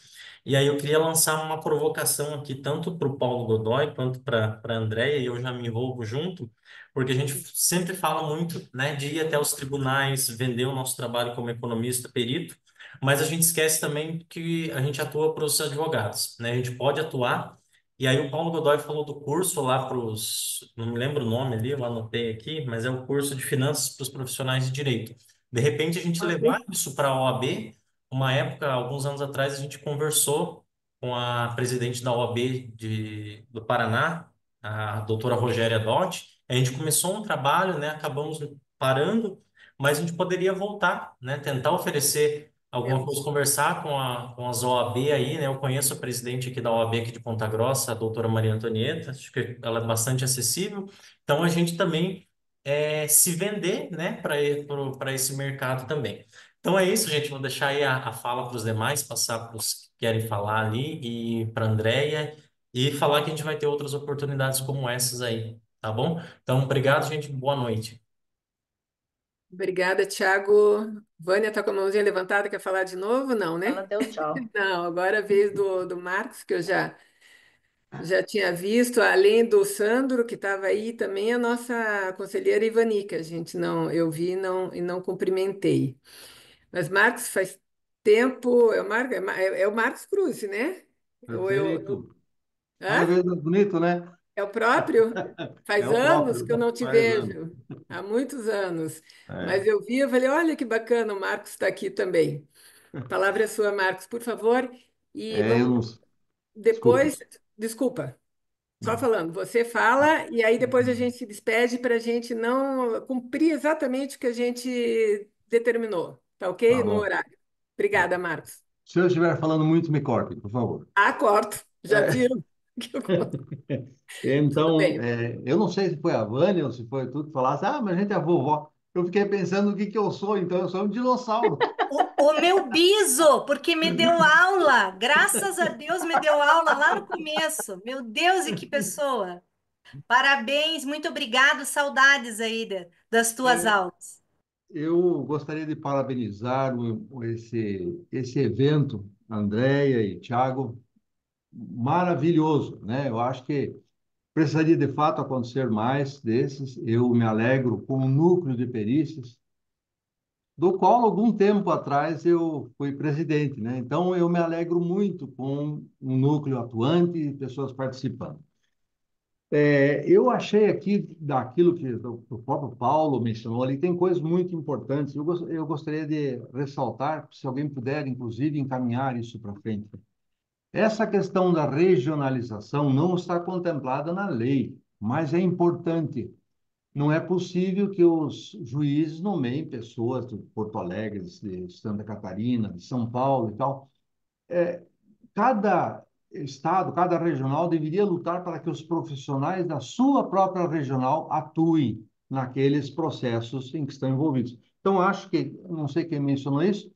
E aí eu queria lançar uma provocação aqui, tanto para o Paulo Godoy quanto para a Andréia, e eu já me envolvo junto, porque a gente sempre fala muito, né, de ir até os tribunais, vender o nosso trabalho como economista perito, mas a gente esquece também que a gente atua para os advogados, né? A gente pode atuar. E aí o Paulo Godoy falou do curso lá para os, não me lembro o nome ali, eu anotei aqui, mas é o curso de finanças para os profissionais de direito. De repente a gente levar isso para a OAB. Uma época, alguns anos atrás, a gente conversou com a presidente da OAB do Paraná, a doutora Rogéria Dotti. A gente começou um trabalho, né? Acabamos parando, mas a gente poderia voltar, né? Tentar oferecer alguma coisa, conversar com as OAB aí, né? Eu conheço a presidente aqui da OAB aqui de Ponta Grossa, a doutora Maria Antonieta, acho que ela é bastante acessível. Então, a gente também se vender, né? Para esse mercado também. Então é isso, gente. Vou deixar aí a fala para os demais, passar para os que querem falar ali e para a Andréia e falar que a gente vai ter outras oportunidades como essas aí, tá bom? Então, obrigado, gente. Boa noite. Obrigada, Thiago. Vânia está com a mãozinha levantada, quer falar de novo? Não, Ela né? deu tchau. Não, agora é a vez do Marcos, que eu já tinha visto, além do Sandro, que estava aí, também a nossa conselheira Ivanica, a gente não, eu vi e não cumprimentei. Mas Marcos faz tempo, é o Marcos Cruz, né? Perfeito. Cada Hã? vez mais bonito, né? É o próprio? É Faz o anos que eu próprio, não te faz anos. vejo, há muitos anos. Mas É. eu vi, eu falei, olha que bacana, o Marcos está aqui também. A palavra é sua, Marcos, por favor. E Eu vamos não... Desculpa. depois, desculpa, só falando, você fala e aí depois a gente se despede para a gente não cumprir exatamente o que a gente determinou, tá Tá ok? No bom. horário. Obrigada, Marcos. Se eu estiver falando muito, me corte, por favor. Ah, corto, já É. viram que eu corto. Tudo Então, bem. eu não sei se foi a Vânia ou se foi tu que falasse, mas a gente é vovó. Eu fiquei pensando o que que eu sou, então eu sou um dinossauro. O meu biso, porque me deu aula, graças a Deus me deu aula lá no começo. Meu Deus, e que pessoa! Parabéns, muito obrigado, saudades aí das tuas aulas. eu gostaria de parabenizar esse evento, Andréia e Thiago, maravilhoso, né? Eu acho que precisaria de fato acontecer mais desses. Eu me alegro com o núcleo de perícias, do qual algum tempo atrás eu fui presidente, né? Então eu me alegro muito com um núcleo atuante e pessoas participando. Eu achei aqui daquilo que o próprio Paulo mencionou ali, tem coisas muito importantes. Eu gostaria de ressaltar, se alguém puder, inclusive, encaminhar isso para frente. Essa questão da regionalização não está contemplada na lei, mas é importante. Não é possível que os juízes nomeiem pessoas de Porto Alegre, de Santa Catarina, de São Paulo e tal. Cada estado, cada regional deveria lutar para que os profissionais da sua própria regional atuem naqueles processos em que estão envolvidos. Então, acho que, não sei quem mencionou isso,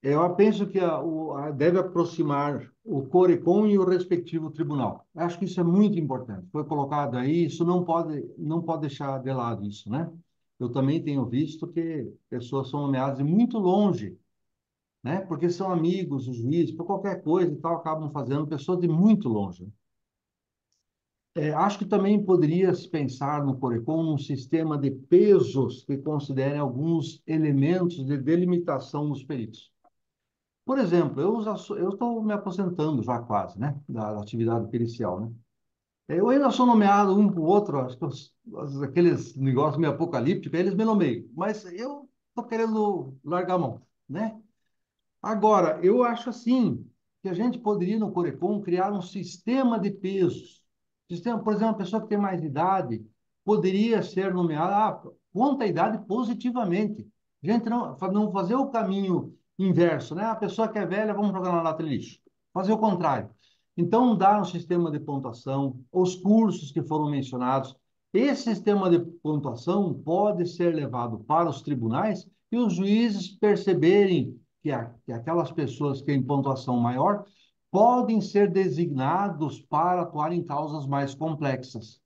eu penso que deve aproximar o CORECON e o respectivo tribunal. Acho que isso é muito importante. Foi colocado aí, isso não pode deixar de lado isso, né? Eu também tenho visto que pessoas são nomeadas de muito longe, né? Porque são amigos, os juízes, por qualquer coisa e tal, acabam fazendo pessoas de muito longe. Acho que também poderia se pensar no CORECON num sistema de pesos que considerem alguns elementos de delimitação dos peritos. Por exemplo, eu estou me aposentando já quase, né, da atividade pericial, né? Eu ainda sou nomeado um para o outro, acho que aqueles negócios meio apocalípticos, eles me nomeiam, mas eu estou querendo largar a mão, né? Agora, eu acho assim que a gente poderia no Corecon criar um sistema de pesos. Sistema, por exemplo, a pessoa que tem mais idade poderia ser nomeada, conta a idade positivamente. A gente não fazer o caminho inverso, né? A pessoa que é velha, vamos jogar na lata de lixo. Fazer o contrário. Então, dar um sistema de pontuação, os cursos que foram mencionados. Esse sistema de pontuação pode ser levado para os tribunais e os juízes perceberem que aquelas pessoas que têm pontuação maior podem ser designados para atuar em causas mais complexas,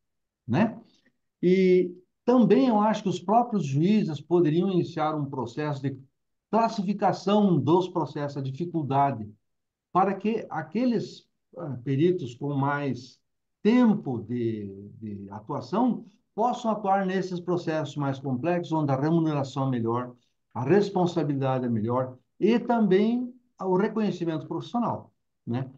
né? E também eu acho que os próprios juízes poderiam iniciar um processo de classificação dos processos, a dificuldade, para que aqueles peritos com mais tempo de atuação possam atuar nesses processos mais complexos, onde a remuneração é melhor, a responsabilidade é melhor e também o reconhecimento profissional, né?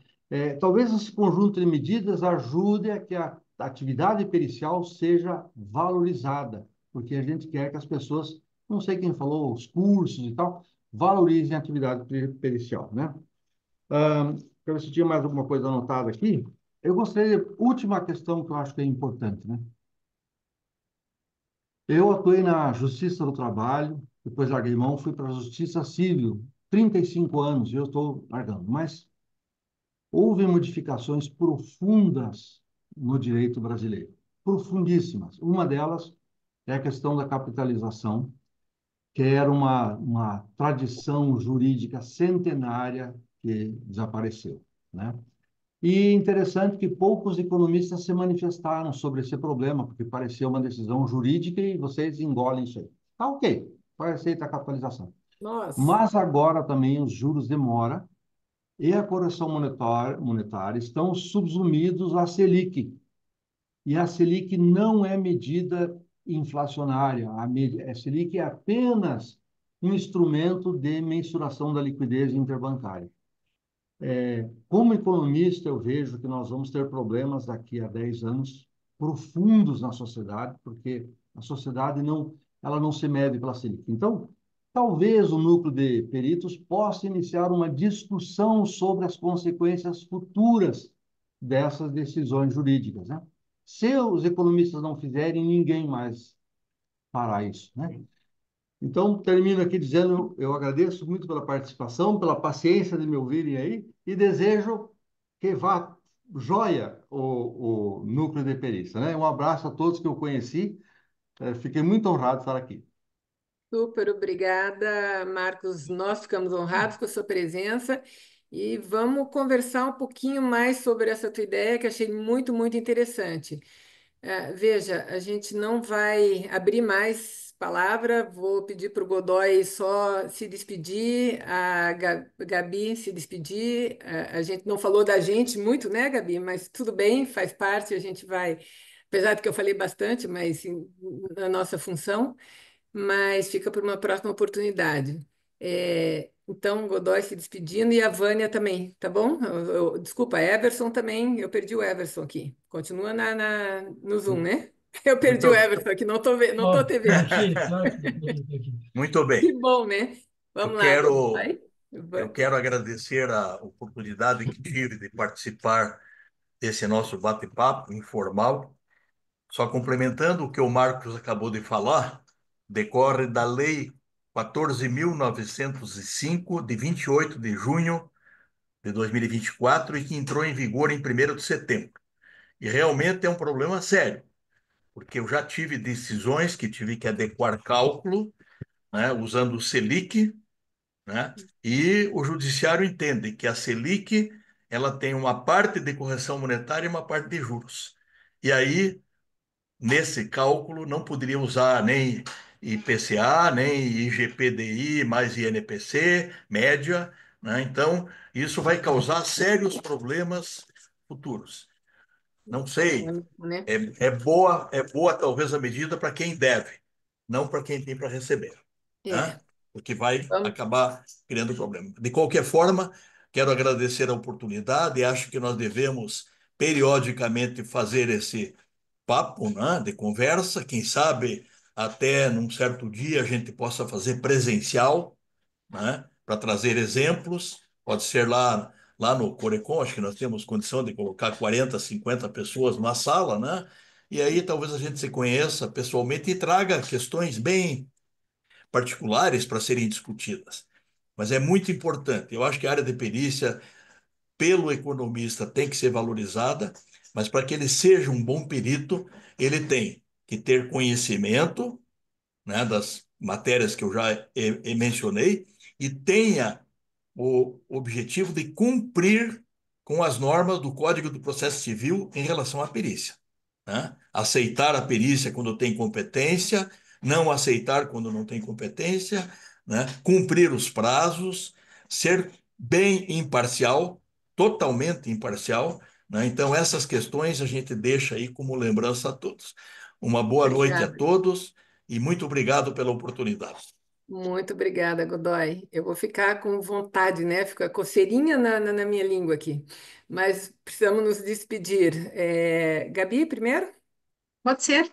Talvez esse conjunto de medidas ajude a que a atividade pericial seja valorizada, porque a gente quer que as pessoas, não sei quem falou, os cursos e tal, valorizem a atividade pericial, né? Para ver se tinha mais alguma coisa anotada aqui. Eu gostaria, última questão que eu acho que é importante, né? Eu atuei na Justiça do Trabalho, depois larguei mão, fui para a Justiça Civil, 35 anos, e eu estou largando. Mas houve modificações profundas no direito brasileiro, profundíssimas. Uma delas é a questão da capitalização, que era uma tradição jurídica centenária que desapareceu, né? E interessante que poucos economistas se manifestaram sobre esse problema, porque parecia uma decisão jurídica e vocês engolem isso aí. Tá ok, vai aceitar a capitalização. Nossa. Mas agora também os juros de mora e a correção monetária estão subsumidos à Selic. E a Selic não é medida inflacionária. A Selic é apenas um instrumento de mensuração da liquidez interbancária. Como economista, eu vejo que nós vamos ter problemas daqui a 10 anos profundos na sociedade, porque a sociedade ela não se mede pela Selic. Então, talvez o núcleo de peritos possa iniciar uma discussão sobre as consequências futuras dessas decisões jurídicas, né? Se os economistas não fizerem, ninguém mais fará isso, né? Então, termino aqui dizendo, eu agradeço muito pela participação, pela paciência de me ouvirem aí e desejo que vá joia o núcleo de perícia, né? Um abraço a todos que eu conheci, fiquei muito honrado de estar aqui. Super obrigada, Marcos. Nós ficamos honrados com a sua presença e vamos conversar um pouquinho mais sobre essa tua ideia que achei muito, muito interessante. Veja, a gente não vai abrir mais palavra. Vou pedir para o Godoy só se despedir, a Gabi se despedir. A gente não falou da gente muito, né, Gabi? Mas tudo bem, faz parte. A gente vai, apesar de que eu falei bastante, mas na nossa função, mas fica para uma próxima oportunidade. Então, Godoy se despedindo e a Vânia também, tá bom? Desculpa, Everson também, eu perdi o Everson aqui. Continua no Zoom, né? Eu perdi o Muito, Everson aqui, não tô Ó, te tô vendo. aqui, tô aqui, tô aqui, tô aqui. muito Que bem. bom, né? Eu Vamos lá, quero, Godoy. eu quero agradecer a oportunidade que tive de participar desse nosso bate-papo informal. Só complementando o que o Marcos acabou de falar, decorre da Lei 14.905, de 28 de junho de 2024, e que entrou em vigor em 1º de setembro. E realmente é um problema sério, porque eu já tive decisões que tive que adequar cálculo, né, usando o Selic, né, e o judiciário entende que a Selic ela tem uma parte de correção monetária e uma parte de juros. E aí nesse cálculo não poderia usar nem IPCA, nem IGPDI, mais INPC, média, né? Então, isso vai causar sérios problemas futuros. Não sei, Econômico, né? é boa talvez a medida para quem deve, não para quem tem para receber, né? É, Porque vai vamos. acabar criando problema. De qualquer forma, quero agradecer a oportunidade e acho que nós devemos periodicamente fazer esse papo, né, de conversa. Quem sabe até num certo dia a gente possa fazer presencial, né, para trazer exemplos. Pode ser lá no Corecon, acho que nós temos condição de colocar 40, 50 pessoas numa sala, né? E aí talvez a gente se conheça pessoalmente e traga questões bem particulares para serem discutidas. Mas é muito importante. Eu acho que a área de perícia, pelo economista, tem que ser valorizada, mas para que ele seja um bom perito, ele tem que ter conhecimento, né, das matérias que eu já mencionei e tenha o objetivo de cumprir com as normas do Código do Processo Civil em relação à perícia, né? Aceitar a perícia quando tem competência, não aceitar quando não tem competência, né? Cumprir os prazos, ser bem imparcial, totalmente imparcial, né? Então, essas questões a gente deixa aí como lembrança a todos. Uma boa noite a Obrigada. todos e muito obrigado pela oportunidade. Muito obrigada, Godoy. Eu vou ficar com vontade, né? Fica coceirinha na minha língua aqui. Mas precisamos nos despedir. Gabi, primeiro? Pode ser.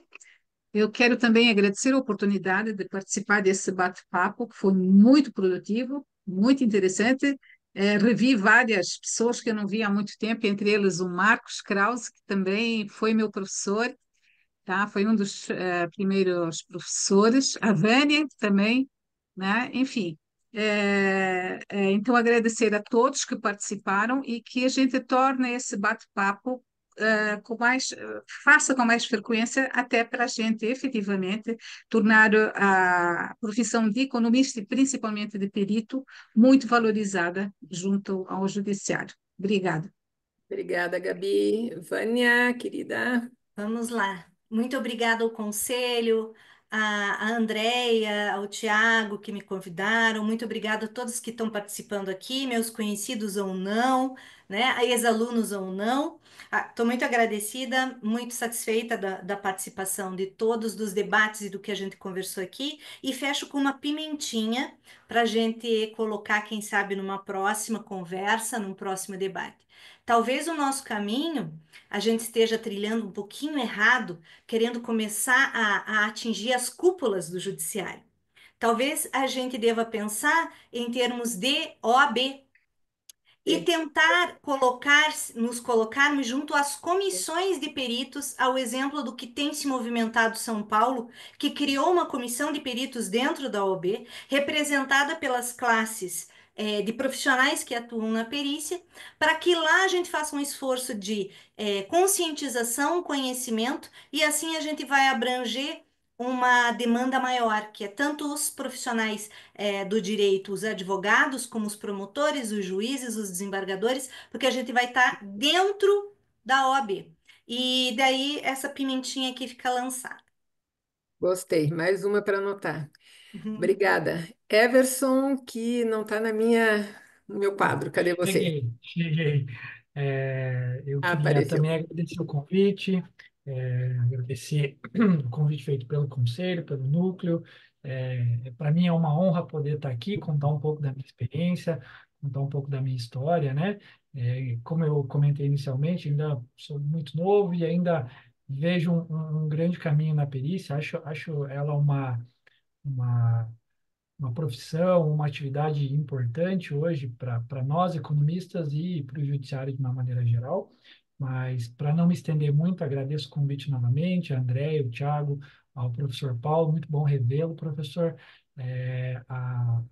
Eu quero também agradecer a oportunidade de participar desse bate-papo, que foi muito produtivo, muito interessante. Revi várias pessoas que eu não via há muito tempo, entre eles o Marcos Krause, que também foi meu professor, tá? Foi um dos primeiros professores, a Vânia também, né? Enfim, então agradecer a todos que participaram e que a gente torne esse bate-papo faça com mais frequência, até para a gente efetivamente tornar a profissão de economista e principalmente de perito muito valorizada junto ao judiciário. Obrigada. Obrigada, Gabi. Vânia, querida. Vamos lá. Muito obrigada ao conselho, a Andréia, ao Tiago que me convidaram. Muito obrigada a todos que estão participando aqui, meus conhecidos ou não, né? A ex-alunos ou não. Estou muito agradecida, muito satisfeita da participação de todos, dos debates e do que a gente conversou aqui. E fecho com uma pimentinha para a gente colocar, quem sabe, numa próxima conversa, num próximo debate. Talvez o nosso caminho a gente esteja trilhando um pouquinho errado, querendo começar a atingir as cúpulas do judiciário. Talvez a gente deva pensar em termos de OAB e Sim. tentar nos colocarmos junto às comissões de peritos, ao exemplo do que tem se movimentado São Paulo, que criou uma comissão de peritos dentro da OAB, representada pelas classes de profissionais que atuam na perícia, para que lá a gente faça um esforço de conscientização, conhecimento, e assim a gente vai abranger uma demanda maior, que é tanto os profissionais do direito, os advogados, como os promotores, os juízes, os desembargadores, porque a gente vai estar dentro da OAB. e daí essa pimentinha aqui fica lançada. Gostei. Mais uma para anotar. Uhum. Obrigada. Everson, que não está no meu quadro. Cadê você? Cheguei. Eu Ah, queria apareceu. também agradecer o convite, agradecer o convite feito pelo Conselho, pelo Núcleo. Para mim é uma honra poder estar aqui, contar um pouco da minha experiência, contar um pouco da minha história, né? Como eu comentei inicialmente, ainda sou muito novo e ainda vejo um grande caminho na perícia. Acho ela uma uma profissão, uma atividade importante hoje para nós economistas e para o judiciário de uma maneira geral. Mas, para não me estender muito, agradeço o convite novamente, a André, o Thiago, ao professor Paulo, muito bom revê-lo, professor, a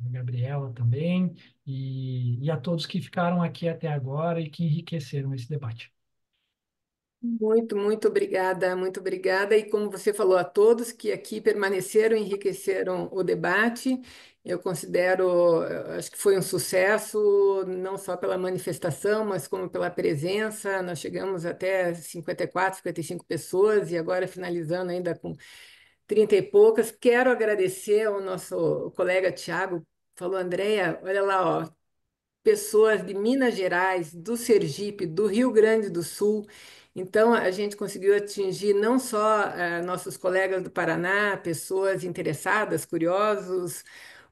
Gabriela também, e a todos que ficaram aqui até agora e que enriqueceram esse debate. Muito, muito obrigada, muito obrigada. E como você falou, a todos que aqui permaneceram, enriqueceram o debate. Eu considero, acho que foi um sucesso, não só pela manifestação, mas como pela presença. Nós chegamos até 54, 55 pessoas e agora finalizando ainda com 30 e poucas. Quero agradecer ao nosso colega Tiago, falou, Andréia, olha lá, ó, pessoas de Minas Gerais, do Sergipe, do Rio Grande do Sul. Então, a gente conseguiu atingir não só nossos colegas do Paraná, pessoas interessadas, curiosos,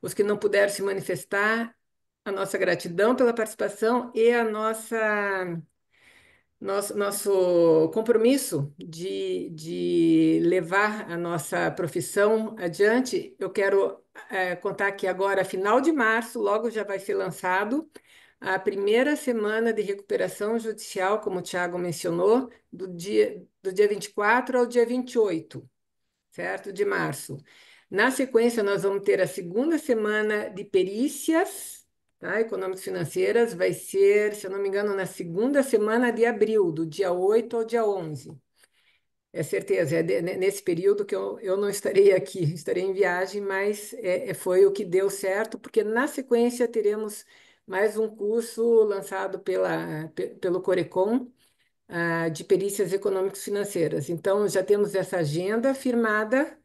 os que não puderam se manifestar, a nossa gratidão pela participação e a nosso compromisso de levar a nossa profissão adiante. Eu quero contar que agora, final de março, logo já vai ser lançado a primeira semana de recuperação judicial, como o Tiago mencionou, do dia 24 ao dia 28, certo? De março. Na sequência, nós vamos ter a segunda semana de perícias, tá? Econômicas financeiras, vai ser, se eu não me engano, na segunda semana de abril, do dia 8 ao dia 11. É certeza, nesse período que eu não estarei aqui, estarei em viagem, mas foi o que deu certo, porque na sequência teremos mais um curso lançado pelo Corecon, de perícias econômicas financeiras. Então, já temos essa agenda firmada,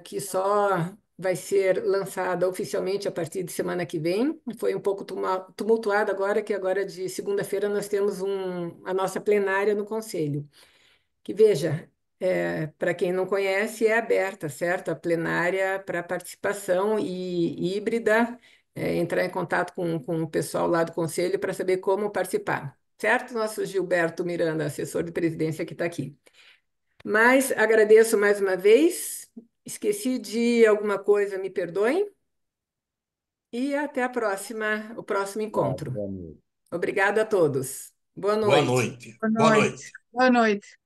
que só vai ser lançada oficialmente a partir de semana que vem. Foi um pouco tumultuado agora, que agora de segunda-feira nós temos a nossa plenária no Conselho. Que veja, para quem não conhece, é aberta, certo? A plenária para participação e híbrida, entrar em contato com o pessoal lá do Conselho para saber como participar, certo? Nosso Gilberto Miranda, assessor de presidência, que está aqui. Mas agradeço mais uma vez. Esqueci de alguma coisa, me perdoem. E até o próximo Bom, encontro. boa noite. Obrigada a todos. Boa Boa noite. noite. Boa Boa noite. noite. Boa noite.